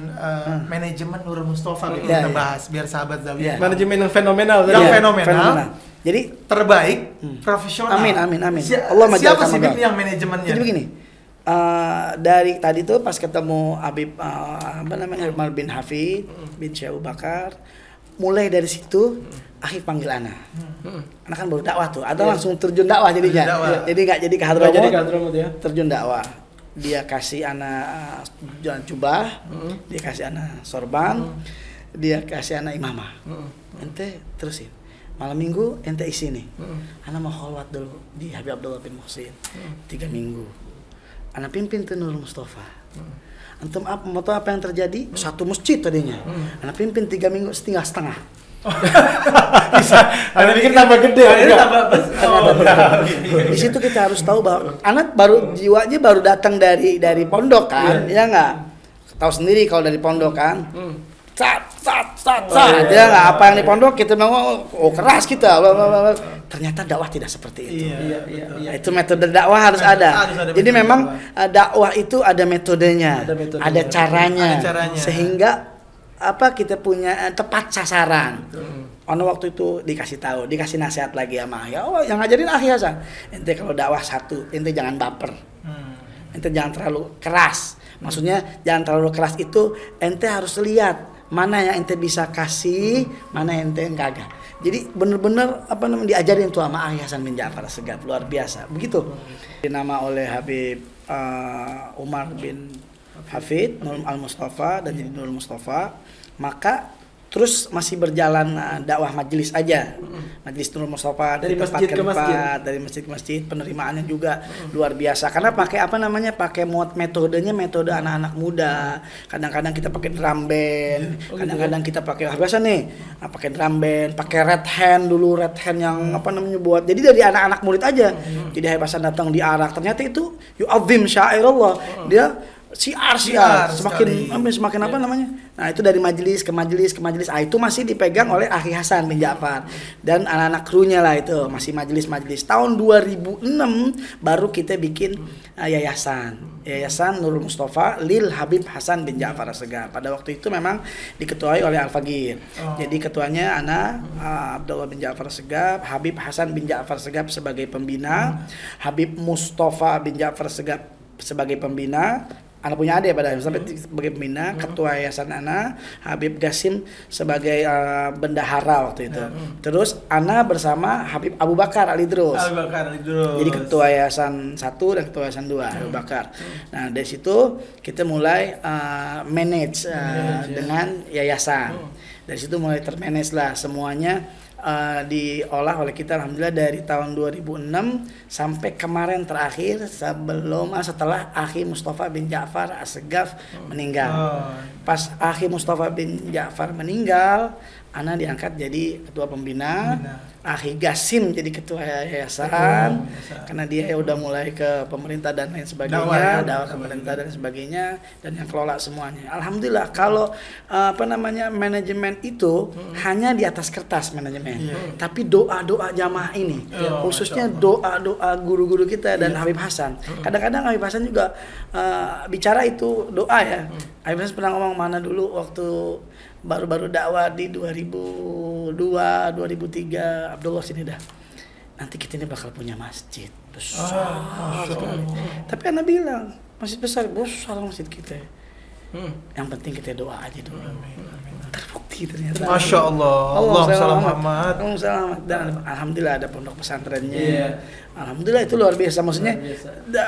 manajemen Nurul Mustafa Habib, Iya, kita iya. bahas biar sahabat Zawiyah. Iya. Manajemen yang fenomenal. Yang tadi. fenomenal. Jadi Terbaik, profesional. Amin, amin, amin. Siapa Allah majalkan sih Bib modal. yang manajemennya? Jadi begini, dari tadi tuh pas ketemu Habib Umar bin Hafid bin Syekh Abu Bakar, mulai dari situ Akhi panggil Ana. Ana kan baru dakwah tuh, atau langsung terjun dakwah jadinya. Jadi nggak jadi ke Hadramut ya. Terjun dakwah. Dia kasih Ana jubah, dia kasih Ana sorban, dia kasih Ana imamah. Ente terusin. Malam minggu ente isi nih. Ana mau kholwat dulu di Habib Abdullah bin Muhsin 3 minggu. Ana pimpin tuh Nurul Mustafa. Antum mau tahu apa yang terjadi? Satu masjid tadinya. Ana pimpin 3 minggu setengah. Bisa. Ana pikir tambah gede. Di situ kita harus tahu bahwa anak baru jiwanya baru datang dari pondok kan, ya nggak? Tahu sendiri kalau dari pondok kan. Dia nggak apa yang di pondok kita bilang keras kita. Ternyata dakwah tidak seperti itu. Iya. Itu metode dakwah harus ada. Jadi memang dakwah itu ada metodenya, ada caranya. Sehingga kita punya tepat sasaran. Waktu itu dikasih nasihat lagi sama Ahya. Yang ngajarin Akhi Hasan. Ente kalau dakwah satu, ente jangan baper. Ente jangan terlalu keras. Maksudnya jangan terlalu keras itu ente harus lihat mana yang ente bisa kasih, mana yang ente kagak. Jadi benar-benar diajarin tuh sama Akhi Hasan bin Ja'far Assegaf, luar biasa. Begitu. Dinama oleh Habib Umar bin Hafid Nurul Al-Mustafa dan jadi Nurul Mustafa, maka terus masih berjalan dakwah majelis aja. Majelis Nurul Mustafa dari masjid ke masjid. Dari masjid ke masjid, penerimaannya juga luar biasa karena pakai pakai metode anak-anak muda. Kadang-kadang kita pakai drum band, kadang-kadang kita pakai biasa nih, pakai drum band, pakai red hand yang buat. Jadi dari anak-anak murid aja. Jadi Habib Hasan datang diarak, ternyata itu yu'azzim syairallah. Dia siar semakin nah itu dari majelis ke majelis itu masih dipegang oleh Akhi Hasan bin Ja'far dan anak-anak krunya lah, itu masih majelis tahun 2006 baru kita bikin yayasan Nurul Mustafa lil Habib Hasan bin Ja'far Assegaf. Pada waktu itu memang diketuai oleh Al-Fagir. Jadi ketuanya Abdullah bin Ja'far Assegaf, Habib Hasan bin Ja'far Assegaf sebagai pembina, Habib Mustafa bin Ja'far Assegaf sebagai pembina. Ana punya adik pada sebagai pembina, ketua yayasan Ana, Habib Gasim sebagai bendahara waktu itu. Terus Ana bersama Habib Abu Bakar Ali Idrus. Jadi ketua yayasan 1 dan ketua yayasan 2 Abu Bakar. Nah, dari situ kita mulai manage dengan yayasan. Dari situ mulai termanage lah semuanya. Diolah oleh kita alhamdulillah dari tahun 2006 sampai kemarin terakhir setelah Akhi Mustafa bin Ja'far Assegaf meninggal. Pas Akhi Mustafa bin Ja'far meninggal, Ana diangkat jadi ketua pembina. Akhi Gasim jadi ketua yayasan karena dia udah mulai ke pemerintah dan lain sebagainya, dakwah ke pemerintah dan sebagainya, dan yang kelola semuanya. Alhamdulillah kalau manajemen itu hanya di atas kertas manajemen, tapi doa-doa jamaah ini, khususnya doa-doa guru-guru kita dan Habib Hasan. Kadang-kadang Habib Hasan juga bicara itu doa ya. Habib Hasan pernah ngomong mana dulu waktu baru-baru dakwah di 2002, 2003, Abdullah sini dah. Nanti kita ini bakal punya masjid besar. Tapi Ana bilang, masjid besar masjid kita. Yang penting kita doa aja dulu. Terbukti ternyata. Masya Allah. Allahumma Muhammad. Dan alhamdulillah ada pondok pesantrennya. Alhamdulillah itu luar biasa. Maksudnya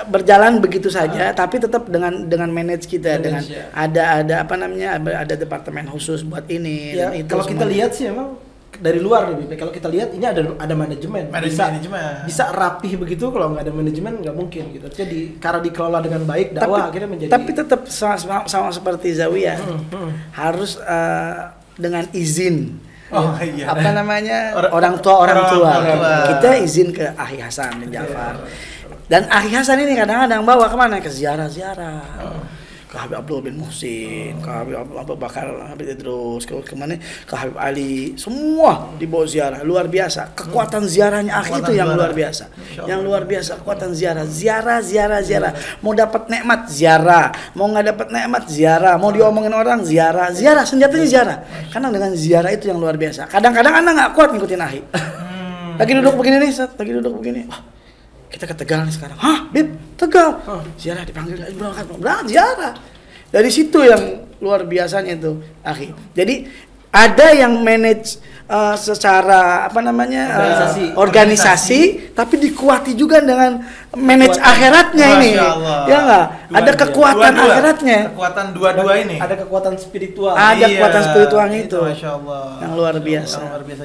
berjalan begitu saja, tapi tetap dengan manage kita, dengan ada ada departemen khusus buat ini. Dan itu kalau kita lihat sih emang dari luar nih, kalau kita lihat ini ada manajemen. Bisa rapih begitu, kalau nggak ada manajemen nggak mungkin gitu. Jadi karena dikelola dengan baik dakwah akhirnya menjadi. Tapi tetap sama seperti Zawiyah harus dengan izin. Orang tua. Kita izin ke Akhi Hasan bin Ja'far. Dan Akhi Hasan ini kadang-kadang bawa kemana? Ke ziarah. Ke Habib Abdullah bin Muhsin, ke Habib Abu Bakar, Habib Idrus, ke mana? Ke Habib Ali, semua dibawa ziarah, luar biasa. Kekuatan ziarahnya Akhi itu yang luar biasa. Yang luar biasa kekuatan ziarah. Mau dapat nikmat ziarah, mau nggak dapat nikmat ziarah, mau diomongin orang ziarah, senjatanya ziarah. Karena dengan ziarah itu yang luar biasa. Kadang-kadang Ana nggak kuat ngikutin Akhi. Lagi duduk begini nih, lagi duduk begini. Wah, kita ke Tegal nih sekarang. Hah, Bib, Tegal. Ziarah dipanggil, berangkat ziarah. Dari situ yang luar biasanya itu, akhi. Jadi ada yang manage secara organisasi, tapi dikuati juga dengan manage akhiratnya ini. Ya enggak? Ada kekuatan akhiratnya. Kekuatan dua-dua ini. Ada kekuatan spiritual. Ada kekuatan spiritualnya itu. Masya Allah. Yang luar biasa.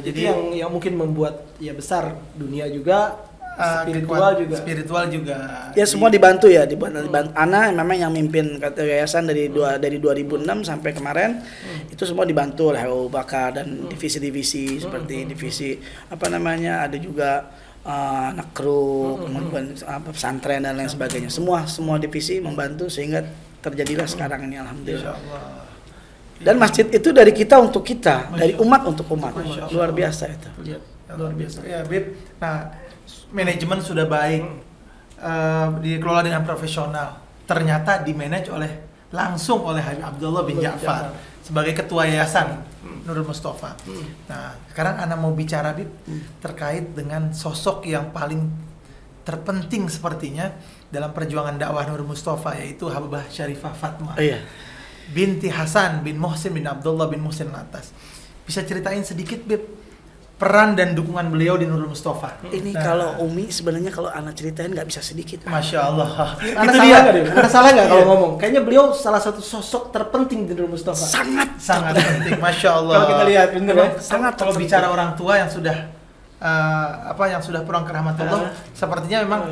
Jadi yang mungkin membuat ya besar dunia juga. Spiritual juga. Ya semua dibantu ya, dibantu. Ana memang yang mimpin yayasan dari 2006 sampai kemarin itu semua dibantu oleh Abu Bakar dan divisi-divisi seperti divisi ada juga anak kru, kemudian pesantren dan lain sebagainya. Semua divisi membantu sehingga terjadilah sekarang ini alhamdulillah. Dan masjid itu dari kita untuk kita, dari umat untuk umat. Luar biasa itu. Luar biasa. Ya, Bib. Nah, manajemen sudah baik, dikelola dengan profesional. Ternyata dimanage langsung oleh Habib Abdullah bin Ja'far sebagai ketua yayasan Nurul Mustafa. Nah, sekarang Ana mau bicara, Bib, terkait dengan sosok yang paling terpenting sepertinya dalam perjuangan dakwah Nurul Mustafa, yaitu Habibah Syarifah Fatmah. Binti Hasan bin Muhsin bin Abdullah bin Muhsin Atas. Bisa ceritain sedikit, Bib, peran dan dukungan beliau di Nurul Mustafa. Ini kalau Umi sebenarnya kalau anak ceritain nggak bisa sedikit. Masya Allah. Itu dia. Anda salah nggak kalau ngomong? Kayaknya beliau salah satu sosok terpenting di Nurul Mustafa. Sangat penting. Masya Allah. Kalau kita lihat, bener ya. Sangat. Kalau bicara orang tua yang sudah yang sudah pulang ke rahmat Allah, sepertinya memang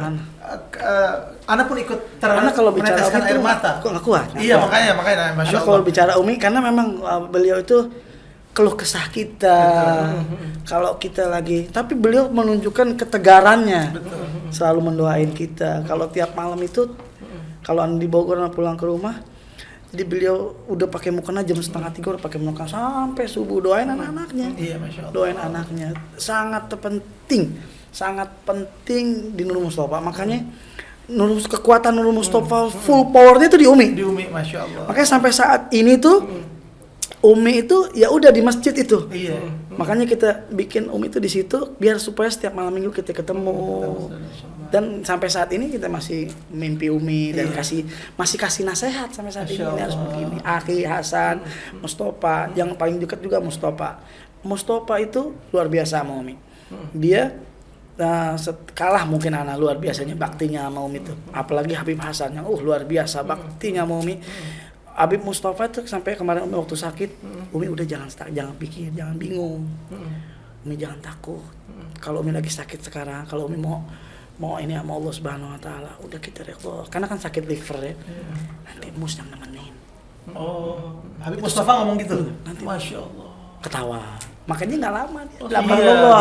Ana pun ikut kalau bicara air mata. Kok nggak kuat? Iya, makanya Masya Allah. Kalau bicara Umi, karena memang beliau itu keluh kesah kita, kalau kita lagi, tapi beliau menunjukkan ketegarannya, selalu mendoain kita. Kalau tiap malam itu, kalau di Bogor pulang ke rumah, jadi beliau udah pakai mukena jam 2:30 udah pakai mukena sampai subuh doain anak-anaknya. Iya, Masya Allah. Doain anaknya, sangat penting di Nurul Mustafa. Makanya kekuatan Nurul Mustafa full powernya itu di Umi. Di Umi, Masya Allah. Makanya sampai saat ini tuh Umi itu ya udah di masjid itu. Iya. Makanya kita bikin Umi itu di situ biar supaya setiap malam minggu kita ketemu. Dan sampai saat ini kita masih mimpi Umi dan masih kasih nasihat sampai saat ini harus begini. Akhi Hasan, Mustafa, yang paling dekat juga Mustafa. Mustafa itu luar biasa sama Umi. Dia kalah mungkin anak luar biasanya baktinya sama Umi itu. Apalagi Habib Hasan yang luar biasa baktinya sama Umi. Habib Mustafa itu sampai kemarin Umi waktu sakit, Umi udah jangan pikir, jangan bingung. Umi jangan takut. Kalau Umi lagi sakit sekarang, kalau Umi mau ini sama Allah Subhanahu wa taala, udah kita redha. Karena kan sakit liver ya. Nanti Mus yang nemenin. Habib Mustafa ngomong gitu. Nanti Masya Allah. Ketawa. Makanya nggak lama dia.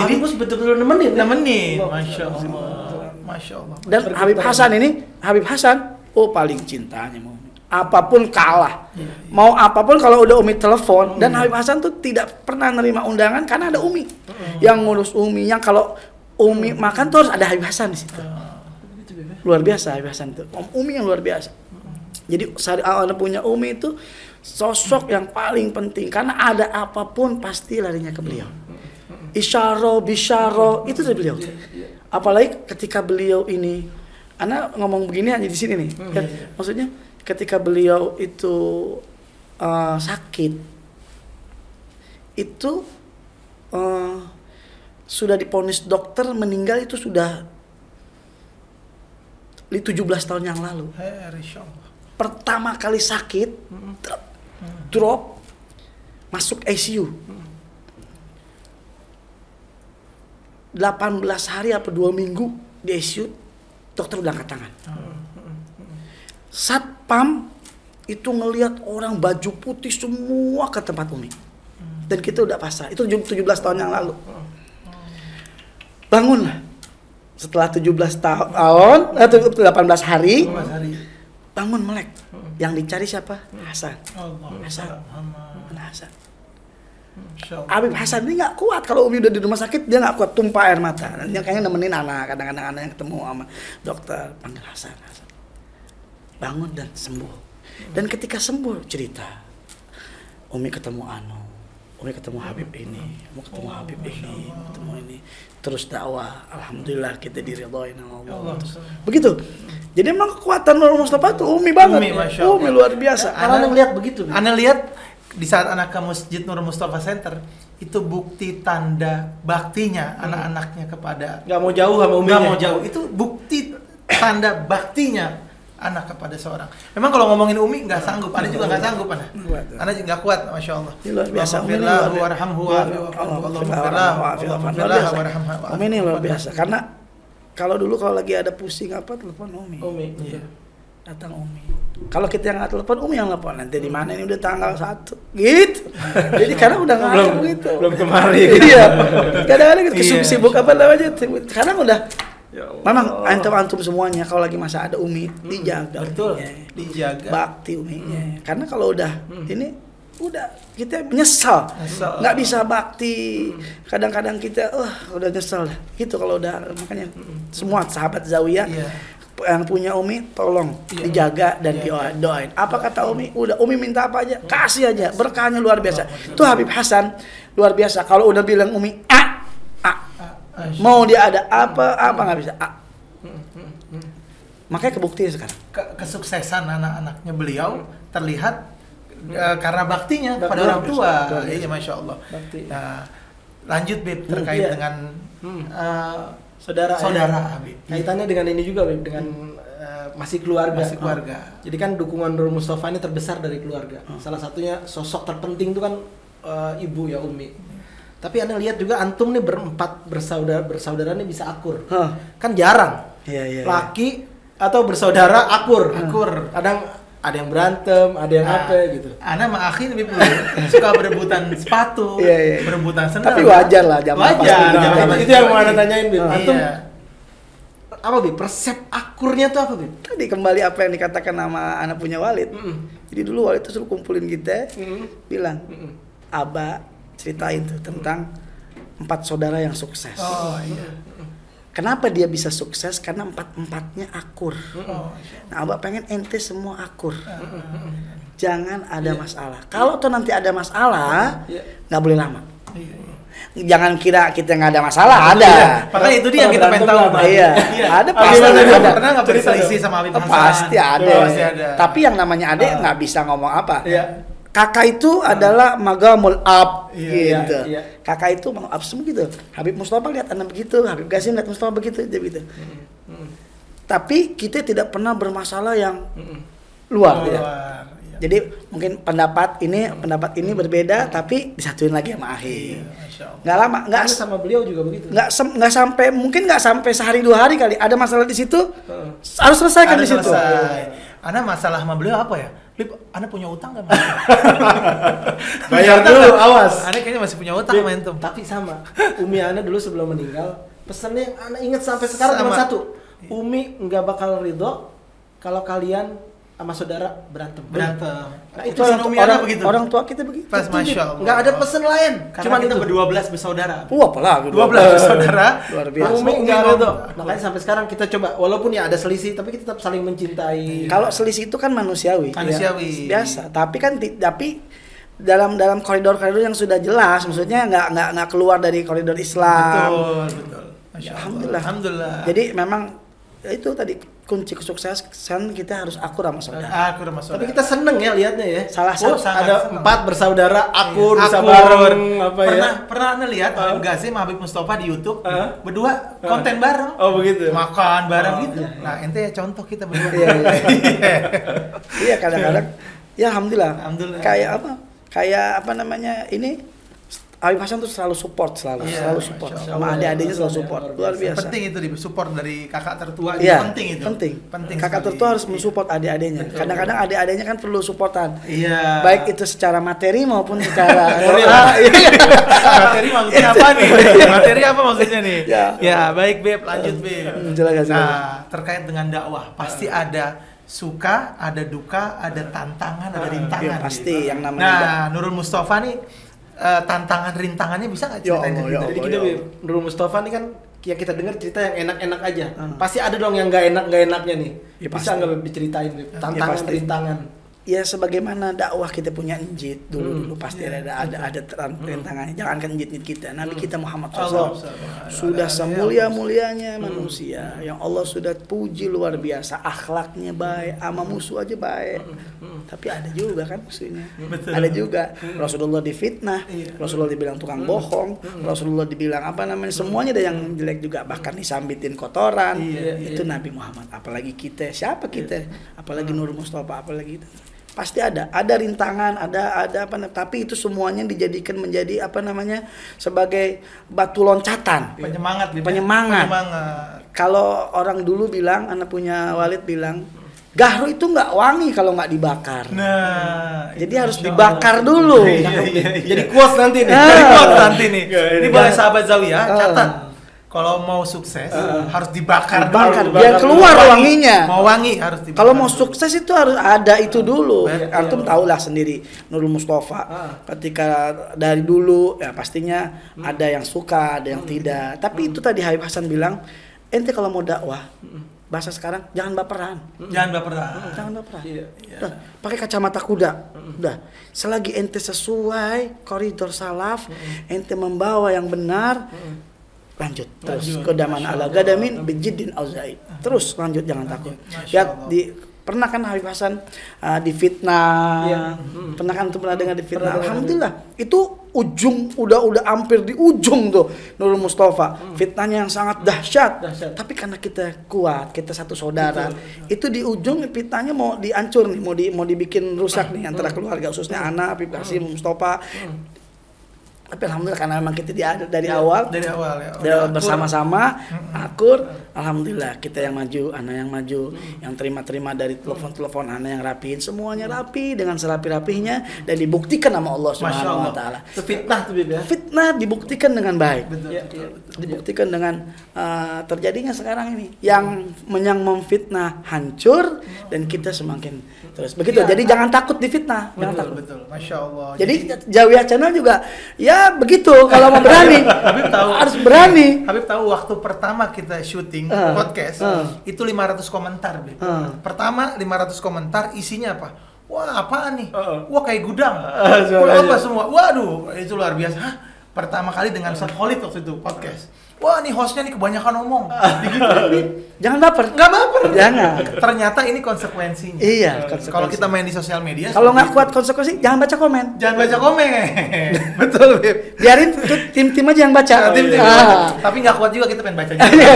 Jadi Mus betul-betul nemenin. Masya Allah. Dan Habib Hasan paling cintanya mau. Apapun kalah, mau apapun kalau udah Umi telepon. Dan Habib Hasan tuh tidak pernah nerima undangan karena ada Umi yang ngurus Umi, yang kalau Umi makan tuh harus ada Habib Hasan di situ. Luar biasa Habib Hasan itu, Umi yang luar biasa. Jadi saat Anda punya Umi itu sosok yang paling penting karena ada apapun pasti larinya ke beliau. Isyaro, bisyaro itu dari beliau. Apalagi ketika beliau ini, Anda ngomong begini hanya di sini nih, kan? Maksudnya ketika beliau itu sakit, itu sudah divonis dokter meninggal itu sudah 17 tahun yang lalu. Pertama kali sakit, drop, masuk ICU. 18 hari apa 2 minggu di ICU, dokter udah angkat tangan. Satpam itu ngelihat orang baju putih semua ke tempat Umi. Dan kita udah pasrah. Itu 17 tahun yang lalu. Bangunlah. Setelah 17 tahun, 18 hari, bangun melek. Yang dicari siapa? Hasan. Hasan. Habib Hasan ini nggak kuat kalau Umi udah di rumah sakit, dia nggak kuat, tumpah air mata. Dia kayaknya nemenin anak, kadang-kadang anak yang ketemu sama dokter, panggil Hasan. Bangun dan sembuh. Dan ketika sembuh cerita, Umi ketemu Ano, Umi ketemu Habib ini, mau ketemu Habib ini, ketemu ini, terus dakwah. Alhamdulillah kita diridhoin sama Allah. Begitu. Jadi emang kekuatan Nur Mustafa tuh Umi banget. Umi luar biasa. Karena Anda lihat begitu. Anda lihat di saat anak ke Masjid Nur Mustafa Center, itu bukti tanda baktinya anak-anaknya kepada Nggak mau jauh sama Uminya. Nggak mau jauh. Itu bukti tanda baktinya anak kepada seorang. Memang kalau ngomongin Umi nggak sanggup, Anda juga nggak sanggup, Anda nggak kuat, masya Allah. Luar biasa. Umi ini luar biasa. Karena kalau dulu kalau lagi ada pusing apa, telepon Umi. Iya. Datang Umi. Kalau kita yang nggak telepon, Umi yang telepon. Nanti di mana ini udah tanggal 1 gitu. Jadi karena udah nggak gitu. Belum kemarin. Iya. Kadang-kadang sibuk apa namanya. Sekarang udah. Memang antum semuanya kalau lagi masa ada Umi dijaga. Betul. Uminya. Dijaga. Bakti Uminya. Karena kalau udah ini udah kita nyesal. Nggak bisa bakti. Kadang-kadang kita udah nyesal gitu kalau udah. Makanya semua sahabat Zawiyah yang punya Umi tolong dijaga dan doain. Apa kata Umi? Udah Umi minta apa aja kasih aja, berkahnya luar biasa. Itu Habib Hasan luar biasa. Kalau udah bilang Umi mau dia ada apa nggak bisa. Makanya kebuktian sekarang. Kesuksesan anak-anaknya beliau terlihat karena baktinya pada orang tua. Iya, masya Allah. Nah, lanjut Bib terkait dengan saudara Habib. Kaitannya dengan ini juga, Bib, dengan masih keluarga. Jadi kan dukungan Nur Mustafa ini terbesar dari keluarga. Salah satunya sosok terpenting itu kan ibu ya, Umi. Tapi Anda lihat juga antum nih berempat bersaudara nih bisa akur. Kan jarang. Laki atau bersaudara akur. Kadang ada yang berantem, ada yang apa gitu. Ana sama Akhi Bib suka berebutan sepatu, berebutan sendal. Tapi wajar lah zaman itu yang mau Anda tanyain, Bib. Antum apa, Bib? Resep akurnya tuh apa, Bib? Tadi kembali apa yang dikatakan sama anak punya Walid. Jadi dulu Walid tuh suruh kumpulin kita, bilang, Aba ceritain tuh tentang 4 saudara yang sukses. Kenapa dia bisa sukses? Karena 4-4-nya akur. Nah, Abah pengen ente semua akur. Jangan ada masalah. Kalau tuh nanti ada masalah, nggak boleh lama. Jangan kira kita nggak ada masalah, ada. Makanya itu dia yang kita pengen tahu. Iya. Ada pasti ada. Pernah nggak berselisih sama Habib Hasan? Pasti ada. Tapi yang namanya adek nggak bisa ngomong apa. Kakak itu adalah magamul ab gitu. Kakak itu magamul ab semua gitu. Habib Mustafa lihat anak begitu, Habib Gasim lihat Mustafa begitu, dia begitu. Tapi kita tidak pernah bermasalah yang luar. Jadi mungkin pendapat ini berbeda, tapi disatuin lagi sama Akhi. Nggak lama, nggak sama beliau juga begitu. Nggak sampai, mungkin nggak sampai sehari 2 hari kali. Ada masalah di situ, harus selesaikan di situ. Ana masalah sama beliau apa ya? Lip, Ana punya utang nggak? Bayar dulu, awas. Ana kayaknya masih punya utang sama antum. Tapi sama, Umi Ana dulu sebelum meninggal, pesannya yang Ana ingat sampai sekarang cuma satu. Umi nggak bakal ridho kalau kalian sama saudara berantem. Nah, itu orang tua kita begitu. Pas, masya Allah. Nggak ada pesan lain. Cuma kita berdua-belas bersaudara. Apalagi 12 bersaudara. Luar biasa. Umi nggak ridho. Makanya sampai sekarang kita coba, walaupun ya ada selisih, tapi kita tetap saling mencintai. Kalau selisih itu kan manusiawi. Biasa. Tapi kan dalam koridor-koridor yang sudah jelas, maksudnya nggak keluar dari koridor Islam. Betul. Alhamdulillah. Jadi memang itu tadi kunci kesuksesan, kita harus akur sama saudara. Tapi kita seneng ya lihatnya ya. Salah satu ada 4 bersaudara akur bisa bareng apa ya. Pernah Anda lihat Habib Gasim sama Habib Mustafa di YouTube berdua konten bareng. Oh begitu. Makan bareng gitu. Nah, ente ya contoh kita berdua. Iya, kadang-kadang ya alhamdulillah. Kayak apa namanya ini Habib Hasan tuh selalu support selalu support sama adik-adiknya selalu support, luar biasa. Penting itu di support dari kakak tertua, penting itu. Penting. Kakak tertua harus mensupport adik-adiknya. Kadang-kadang adik-adiknya kan perlu supportan. Iya. Baik itu secara materi maupun secara materi maksudnya apa nih? Materi apa maksudnya nih? Ya, baik Beb, lanjut Beb. Nah, terkait dengan dakwah, pasti ada suka, ada duka, ada tantangan, ada rintangan. Pasti yang namanya. Nah, Nurul Mustafa nih tantangan rintangannya bisa nggak ceritain kita? Jadi kita Nurul Mustafa nih kan ya kita dengar cerita yang enak-enak aja. Pasti ada dong yang nggak enaknya nih. Bisa nggak diceritain tantangan rintangan? ya sebagaimana dakwah kita punya injit dulu pasti ada rintangannya. Jangankan injit kita, Nabi kita Muhammad SAW sudah semulia-mulianya manusia yang Allah sudah puji luar biasa, akhlaknya baik, sama musuh aja baik. Tapi ada juga kan musuhnya. Ada juga Rasulullah difitnah, Rasulullah dibilang tukang bohong, Rasulullah dibilang semuanya ada yang jelek juga, bahkan disambitin kotoran. Itu Nabi Muhammad. Apalagi kita, siapa kita? Apalagi Nur Mustafa, apalagi itu. Pasti ada rintangan, ada tapi itu semuanya dijadikan menjadi sebagai batu loncatan, penyemangat. Kalau orang dulu bilang, anak punya Walid bilang, gahru itu nggak wangi kalau nggak dibakar. Nah, jadi harus dibakar dulu. Jadi quotes nanti nih. Ini boleh sahabat Zawiyah catat. Kalau mau sukses harus dibakar dulu. Biar keluar wanginya. Mau wangi harus dibakar. Kalau mau sukses itu harus ada itu dulu. Antum tahulah sendiri Nurul Mustafa. Ketika dari dulu ya pastinya ada yang suka, ada yang tidak. Tapi itu tadi Habib Hasan bilang, ente kalau mau dakwah bahasa sekarang jangan baperan. Jangan baperan. Udah, pakai kacamata kuda. Udah. Selagi ente sesuai koridor salaf, ente membawa yang benar, lanjut terus kodaman ala gadamin bijiddin auzaid. Terus lanjut, jangan takut. Lihat pernah kan Habib Hasan difitnah. Pernah kan tuh pernah dengar difitnah. Alhamdulillah. Itu udah hampir di ujung tuh Nurul Mustafa. Fitnahnya yang sangat dahsyat. Tapi karena kita kuat, kita satu saudara. Itu di ujung fitnahnya mau dihancur nih, mau dibikin rusak nih antara keluarga, khususnya anak Habib Qasim Mustafa. Tapi alhamdulillah karena memang kita dari awal ya, bersama-sama akur, alhamdulillah kita yang maju, anak yang maju, yang terima dari telepon anak yang rapiin, semuanya rapi dengan serapi-rapihnya dan dibuktikan sama Allah Subhanahu wa taala. Fitnah tuh ya. Fitnah dibuktikan dengan baik. Betul. Dibuktikan dengan terjadinya sekarang ini yang memfitnah hancur dan kita semakin terus begitu. Jadi jangan takut difitnah, jangan takut. Betul. Masya Allah. Jadi Zawiyah Channel juga ya begitu, kalau mau berani. Habib tahu, harus berani. Habib tahu waktu pertama kita syuting podcast itu 500 komentar, Beb. Pertama 500 komentar isinya apa? Wah, apaan nih? Wah, kayak gudang. Wah, apa semua? Waduh, itu luar biasa. Hah? Pertama kali dengan Ustaz Khalid waktu itu podcast. Wah, nih hostnya nih kebanyakan ngomong. Jangan baper. Nggak baper. Jangan. Ternyata ini konsekuensinya. Iya. Kalau kita main di sosial media. Kalau nggak kuat konsekuensi, jangan baca komen. Jangan baca komen. Betul, Beb. Biarin tim aja yang baca. Tapi nggak kuat juga kita pengen baca juga.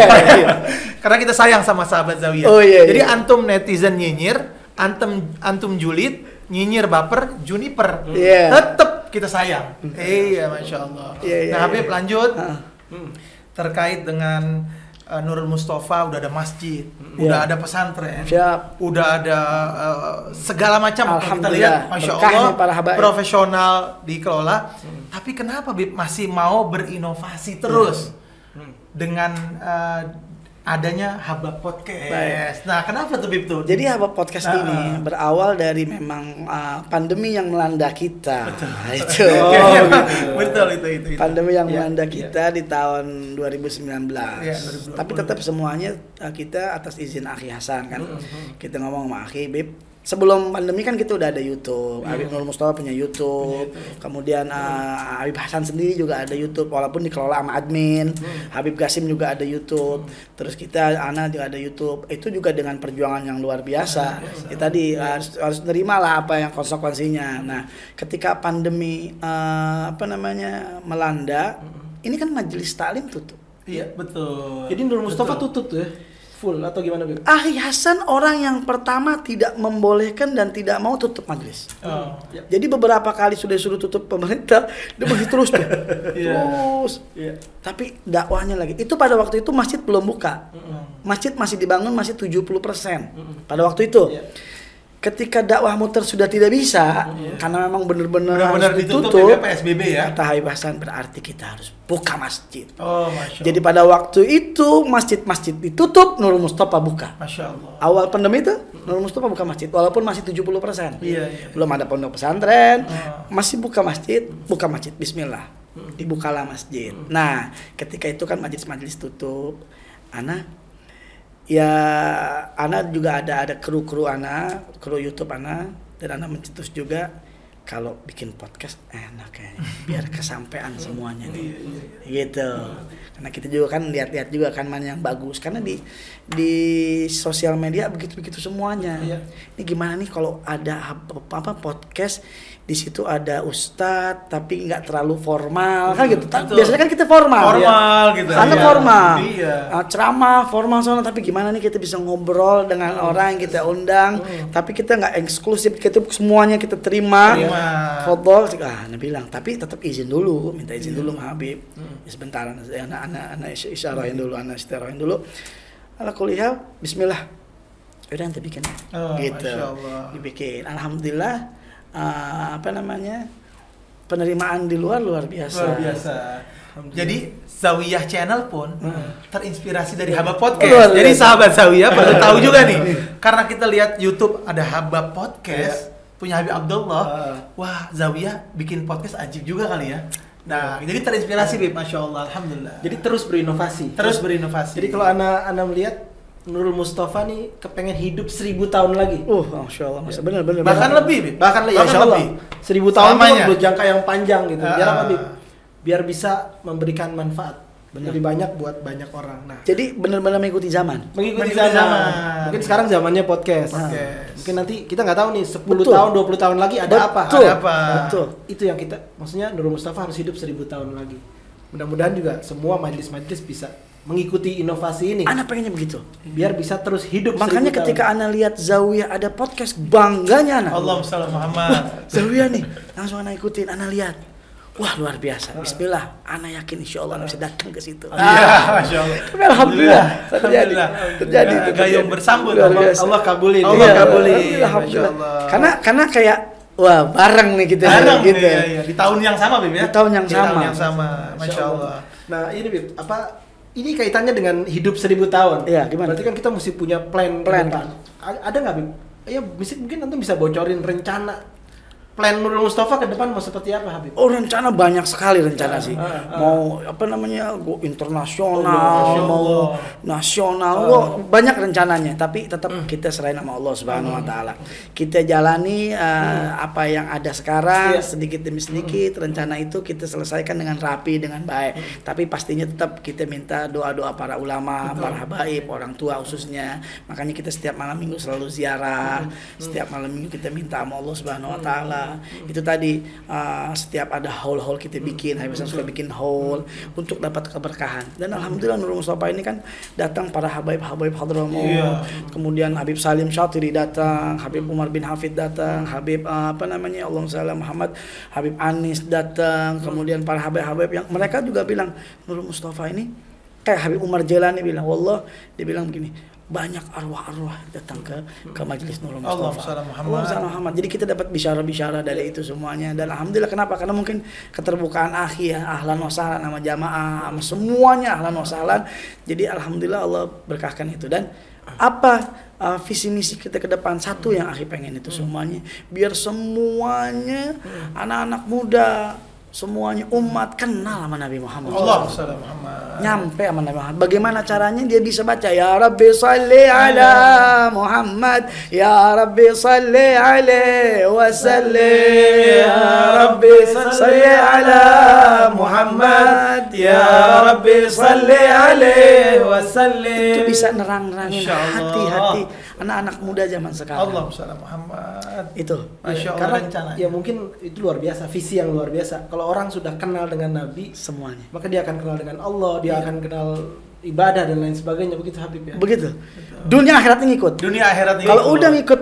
Karena kita sayang sama sahabat Zawiyah. Jadi antum netizen nyinyir, antum julid, nyinyir baper, juniper. Tetap kita sayang. Iya, Masya Allah. Nah, Habib lanjut. Terkait dengan Nurul Mustafa, udah ada masjid, udah ada pesantren, udah ada segala macam. Kita lihat, Masya Allah, profesional dikelola. Tapi kenapa Bib masih mau berinovasi terus dengan adanya Habab Podcast? Nah, kenapa tuh Bib tuh? Jadi Habab Podcast ini berawal dari memang pandemi yang melanda kita. Betul. Betul itu. Pandemi yang melanda kita di tahun 2019. Tapi tetap semuanya kita atas izin Akhi Hasan kan. Kita ngomong sama Akhi, Bib. Sebelum pandemi kan kita udah ada YouTube. Habib Nurul Mustafa punya YouTube. Kemudian Habib Hasan sendiri juga ada YouTube walaupun dikelola sama admin. Habib Qasim juga ada YouTube. Terus kita Ana juga ada YouTube. Itu juga dengan perjuangan yang luar biasa. Kita harus nerima lah apa yang konsekuensinya. Nah, ketika pandemi melanda, ini kan majelis taklim tutup. Iya, betul. Jadi Nurul Mustafa tutup tuh ya? Full atau gimana, Beb? Akhi Hasan orang yang pertama tidak membolehkan dan tidak mau tutup majelis. Jadi beberapa kali sudah disuruh tutup pemerintah, dia masih terus tuh. Tapi dakwahnya lagi. Itu pada waktu itu masjid belum buka. Masjid masih dibangun, masih 70%. Pada waktu itu. Ketika dakwah muter sudah tidak bisa, karena memang benar-benar ditutup, PSBB ya. Kata Habib Hasan, berarti kita harus buka masjid. Masya Allah. Jadi pada waktu itu masjid-masjid ditutup, Nurul Mustafa buka. Masya Allah. Awal pandemi itu Nurul Mustafa buka masjid, walaupun masih 70%. Belum ada pondok pesantren, masih buka masjid, Bismillah. Dibukalah masjid. Nah, ketika itu kan majelis-majelis tutup, Ana juga ada kru YouTube Ana, dan ana mencetus juga kalau bikin podcast enak kayaknya biar kesampaian semuanya nih. Gitu. Karena kita juga kan lihat-lihat juga kan mana yang bagus karena di sosial media begitu-begitu semuanya. Ini gimana nih kalau ada apa podcast di situ ada ustadz tapi nggak terlalu formal kan gitu. Biasanya kan kita formal gitu. Karena formal. Ceramah formal soalnya tapi gimana nih kita bisa ngobrol dengan orang yang kita undang tapi kita nggak eksklusif, kita semuanya kita terima. Foto ana bilang tapi tetap izin dulu, minta izin dulu sama Habib. Sebentar anak isyarahin dulu, anak istirahatin dulu. Ala kuliah bismillah. Udah nanti bikin. Gitu. Dibikin. Alhamdulillah penerimaan di luar biasa. Jadi Zawiyah Channel pun terinspirasi dari Habab Podcast. Jadi sahabat Zawiyah perlu tahu juga nih. Karena kita lihat YouTube ada Habab Podcast punya Habib Abdullah. Wah, Zawiyah bikin podcast ajib juga kali ya. Nah, jadi terinspirasi Bib, Masya Allah, Alhamdulillah. Jadi terus berinovasi. Jadi kalau ana melihat Nurul Mustafa nih kepengen hidup 1000 tahun lagi. Masya Allah, benar. Bahkan lebih, Bib. Bahkan insya Allah. 1000 tahun itu jangka yang panjang gitu. Biar apa, Bib? Biar bisa memberikan manfaat lebih banyak buat banyak orang. Nah, jadi benar-benar mengikuti zaman. Mengikuti zaman. Mungkin sekarang zamannya podcast. Mungkin nanti kita nggak tahu nih 10 tahun, 20 tahun lagi ada apa. Betul. Itu yang kita maksudnya Nurul Mustafa harus hidup 1000 tahun lagi. Mudah-mudahan juga semua majelis-majelis bisa mengikuti inovasi ini. Ana pengennya begitu. Biar bisa terus hidup. Makanya ketika ana lihat Zawiyah ada podcast, bangganya ana. Allahumma shalli Muhammad. Zawiyah nih, langsung ana ikutin, ana lihat. Wah, luar biasa. Bismillah, ana yakin insyaallah ana bisa datang ke situ. Masya Allah. Tapi alhamdulillah terjadi itu. Gayung bersambut. Allah kabulin. Alhamdulillah. Karena kayak wah, bareng nih kita gitu. Iya. Di tahun yang sama, Bib ya. Di tahun yang sama. Masya Allah. Nah, ini Bib, ini kaitannya dengan hidup 1000 tahun. Iya, gimana? Berarti kan kita mesti punya plan. Ada nggak, Bib? Ya, mungkin nanti bisa bocorin rencana plan Nurul Mustafa ke depan mau seperti apa, Habib? Rencana banyak sekali rencana sih. Mau go internasional, mau nasional, banyak rencananya. Tapi tetap kita serahin sama Allah Subhanahu Wa Taala. Kita jalani apa yang ada sekarang sedikit demi sedikit. Rencana itu kita selesaikan dengan rapi, dengan baik. Tapi pastinya tetap kita minta doa-doa para ulama, para habaib, orang tua khususnya. Makanya kita setiap malam minggu selalu ziarah. Setiap malam minggu kita minta sama Allah Subhanahu Wa Taala. Itu tadi setiap ada haul-haul kita bikin, Habib Hasan suka bikin haul untuk dapat keberkahan. Dan alhamdulillah Nurul Mustafa ini kan datang para habaib Hadramaut. Kemudian Habib Salim Syatiri datang, Habib Umar bin Hafid datang, Habib Allahumma shalli Muhammad, Habib Anis datang, kemudian para habaib yang mereka juga bilang Nurul Mustafa ini kayak Habib Umar Jelani bilang, wallah dia bilang begini, banyak arwah-arwah datang ke majelis Nurul Mustafa. Allahumma Muhammad. Jadi kita dapat bisyara-bisyara dari itu semuanya. Dan alhamdulillah, kenapa? Karena mungkin keterbukaan akhi ya, ahlan wa sahlan sama jamaah, sama semuanya ahlan wa sahlan. Jadi alhamdulillah Allah berkahkan itu. Dan apa visi misi kita ke depan? Satu yang akhi pengen itu semuanya, biar semuanya anak-anak muda, semuanya umat kenal sama Nabi Muhammad. Nyampe sama Nabi Muhammad. Bagaimana caranya? Dia bisa baca ya Rabbi salli ala Muhammad, ya Rabbi salli alaihi wasallim, ya Rabbi salli ala Muhammad, ya Rabbi salli alaihi wasallim. Itu bisa nerang-nerangin hati-hati anak-anak muda zaman sekarang. Allahumma shalli Muhammad. Itu. Masya Allah. Karena rencananya. ya mungkin itu luar biasa, visi yang luar biasa. Kalau orang sudah kenal dengan Nabi semuanya, maka dia akan kenal dengan Allah, dia akan kenal ibadah dan lain sebagainya. Begitu Habib ya. Begitu. Dunia akhirat ngikut. Kalau udah ngikut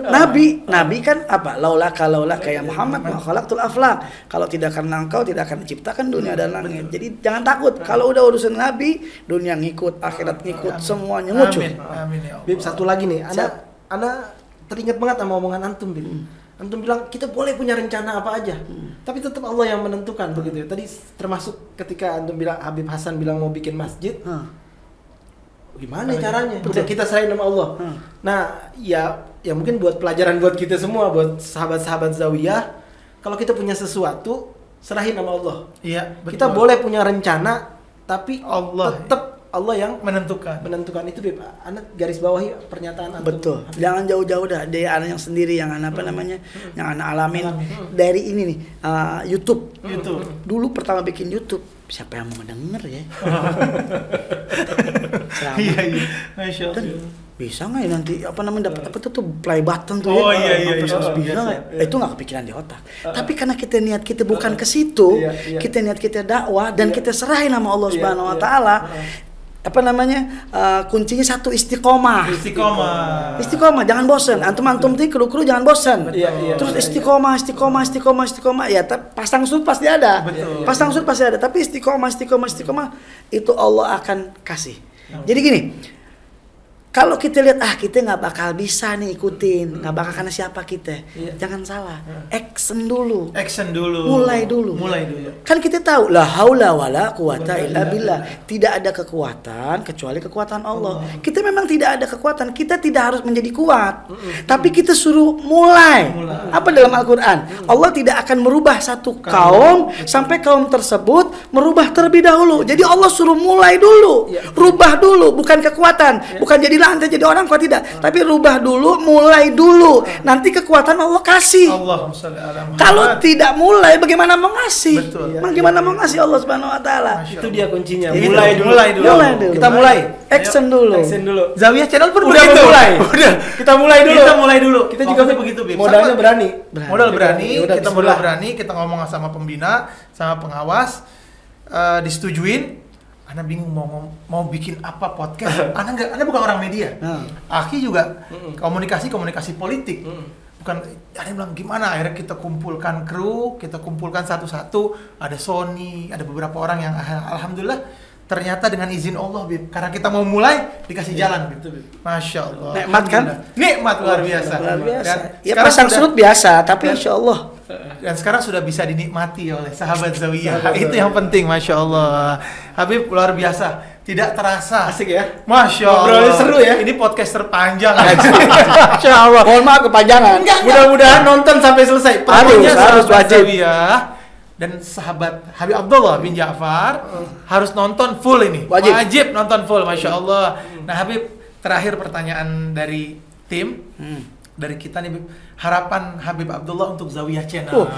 Nabi kan apa? Laulaka ya Muhammad ma khalaqtul aflaq. Kalau tidak karena engkau tidak akan diciptakan dunia dan langit. Jadi jangan takut. Kalau udah urusan Nabi, dunia ngikut, akhirat ngikut, semuanya ngucur. Amin ya Allah. Bib, satu lagi nih, Ana teringat banget sama omongan antum, Bib. Antum bilang kita boleh punya rencana apa aja, tapi tetap Allah yang menentukan, begitu ya. Tadi termasuk ketika antum bilang Habib Hasan bilang mau bikin masjid, gimana caranya? Udah kita serahin sama Allah. Nah, ya mungkin buat pelajaran buat kita semua, buat sahabat-sahabat Zawiyah, kalau kita punya sesuatu, serahin sama Allah. Iya, betul. Kita boleh punya rencana, tapi Allah tetap Allah yang menentukan. itu Bib. Anak garis bawahi pernyataan antum. Betul. Jangan jauh-jauh dah dari anak yang sendiri yang anak apa namanya, yang anak alamin dari ini nih YouTube. Dulu pertama bikin YouTube, siapa yang mau denger ya? Iya. Masya Allah. Dan bisa nggak ya nanti apa namanya dapat apa tuh play button tuh Oh, ya? iya. Bisa nggak? Itu nggak kepikiran di otak. Tapi karena kita niat kita bukan ke situ, kita niat kita dakwah dan kita serahin sama Allah Subhanahu Wa Taala. Apa namanya kuncinya satu istiqomah, jangan bosan, antum tuh kru jangan bosan, terus istiqomah ya, pasang surut pasti ada. Tapi istiqomah itu Allah akan kasih. Jadi gini, kalau kita lihat kita nggak bakal bisa nih ikutin, nggak bakal karena siapa kita, jangan salah, action dulu, mulai dulu. Kan kita tahu la haula wala quwata illa billah, tidak ada kekuatan kecuali kekuatan Allah. Kita memang tidak ada kekuatan, kita tidak harus menjadi kuat, tapi kita suruh mulai. Apa dalam Al-Quran? Allah tidak akan merubah satu kaum sampai kaum tersebut merubah terlebih dahulu. Jadi Allah suruh mulai dulu, rubah dulu, bukan kekuatan, bukan jadi lantai jadi orang kuat, tidak, tapi rubah dulu, mulai dulu, nanti kekuatan Allah kasih. Kalau tidak mulai bagaimana mau ngasih? Bagaimana mau ngasih Allah Subhanahu Wa Taala? Itu dia kuncinya. Mulai dulu. Kita mulai. Action dulu. Zawiyah Channel pun udah begitu. Kita mulai dulu. Kita juga begitu, Bib. Modalnya berani. Modal berani, kita ngomong sama pembina, sama pengawas, disetujuin. Ana bingung mau bikin apa podcast. Ana bukan orang media. Aki juga komunikasi politik. Bukan, ada yang bilang gimana, akhirnya kita kumpulkan kru, kita kumpulkan satu-satu, ada Sony, ada beberapa orang yang alhamdulillah ternyata dengan izin Allah, Bib, karena kita mau mulai dikasih jalan, Bib. Masya Allah. Nikmat kan? Nikmat luar biasa. Dan ya pasang surut biasa, tapi insya Allah. Dan sekarang sudah bisa dinikmati oleh sahabat Zawiyah. Itu yang penting, Masya Allah. Habib luar biasa. Tidak terasa. Asik ya? Masya Allah. Ngobrolnya seru ya? Ini podcast terpanjang. Masya Allah. Mohon maaf kepanjangan. Mudah-mudahan nonton sampai selesai. Harus wajib. Zawiyah dan sahabat Habib Abdullah bin Ja'far harus nonton full ini. Wajib nonton full, Masya Allah. Nah Habib, terakhir pertanyaan dari tim. Dari kita nih, Bib. Harapan Habib Abdullah untuk Zawiyah Channel.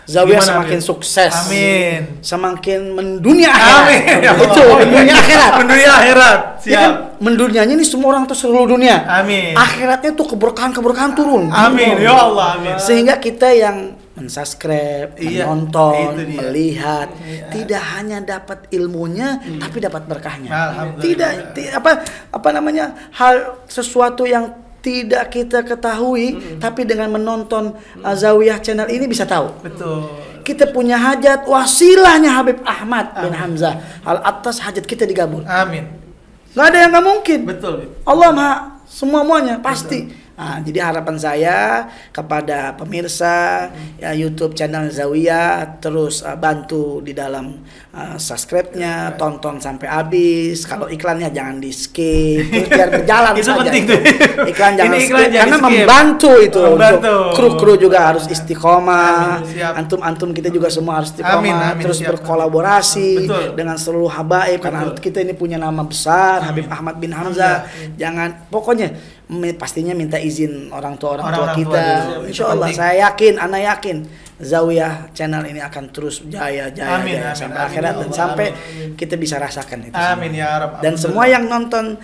Zawiyah semakin sukses. Amin. Semakin mendunia akhirat. Amin. Itu mendunia akhirat. Mendunia akhirat. Siap. Ya kan, mendunianya ini semua orang tuh seluruh dunia. Amin. Akhiratnya tuh keberkahan turun. Amin. Ya Allah, amin. Sehingga kita yang mensubscribe, menonton, melihat, tidak hanya dapat ilmunya, tapi dapat berkahnya. Tidak apa namanya, hal sesuatu yang tidak kita ketahui, tapi dengan menonton Zawiyah Channel ini bisa tahu. Betul. Kita punya hajat, wasilahnya Habib Ahmad bin Hamzah, hal atas hajat kita digabung. Amin. Gak ada yang nggak mungkin. Betul. Allah Maha semuanya pasti. Nah, jadi harapan saya kepada pemirsa ya, YouTube channel Zawiyah, terus bantu di dalam subscribe-nya, tonton sampai habis. Kalau iklannya jangan di skip, terus biar berjalan itu saja. Penting tuh. Iklan jangan skip karena membantu itu. Kru juga harus istiqomah. Antum kita juga semua harus istiqomah. Terus berkolaborasi dengan seluruh habaib karena kita ini punya nama besar, Habib Ahmad bin Hamzah. Jangan, pokoknya pastinya minta izin orang tua kita. Insya Allah, anak yakin Zawiyah Channel ini akan terus jaya sampai akhirat dan sampai kita bisa rasakan itu. Amin ya Rabb. Dan semua yang nonton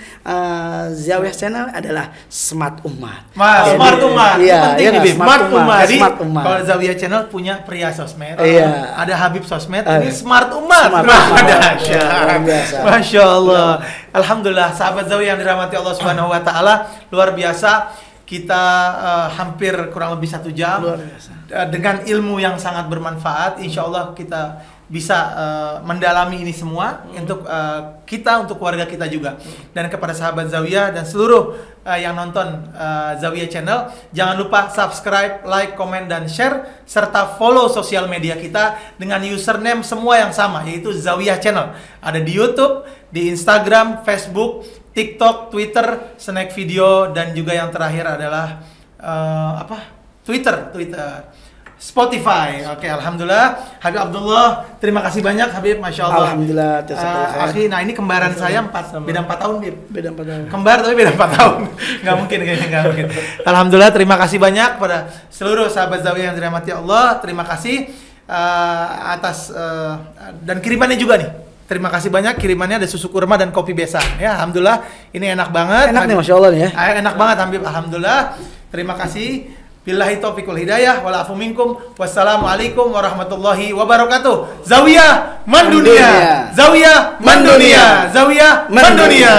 Zawiyah Channel adalah smart umat. Smart umat. Iya, smart umat. Jadi smart umat. kalau Zawiyah Channel punya pria sosmed, iya. Ada Habib sosmed, ini smart umat. Masya Allah. Alhamdulillah, sahabat Zawiyah yang dirahmati Allah Subhanahu Wa Taala, luar biasa. Kita hampir kurang lebih 1 jam dengan ilmu yang sangat bermanfaat. Insya Allah kita bisa mendalami ini semua untuk kita, untuk keluarga kita juga. Dan kepada sahabat Zawiyah dan seluruh yang nonton Zawiyah Channel, jangan lupa subscribe, like, komen, dan share, serta follow sosial media kita dengan username semua yang sama, yaitu Zawiyah Channel. Ada di YouTube, di Instagram, Facebook, TikTok, Twitter, Snack Video, dan juga yang terakhir adalah Twitter. Spotify. Oke, alhamdulillah. Habib Abdullah, terima kasih banyak Habib, masya Allah. Alhamdulillah. Akhi, nah ini kembaran saya beda 4 tahun, Bib. Beda 4 tahun. Kembar tapi beda 4 tahun. Nggak mungkin kayaknya, nggak mungkin. Alhamdulillah, terima kasih banyak pada seluruh sahabat Zawiyah yang dirahmati Allah. Terima kasih atas dan kirimannya juga nih. Terima kasih banyak, kirimannya ada susu kurma dan kopi besan. Ya, alhamdulillah, ini enak banget. Enak nih, masya Allah nih ya. Enak banget Habib, alhamdulillah. Terima kasih. Billahi taufiq wal hidayah wal afu minkum. Wassalamualaikum warahmatullahi wabarakatuh. Zawiyah Mandunia. Zawiyah Mandunia. Zawiyah Mandunia.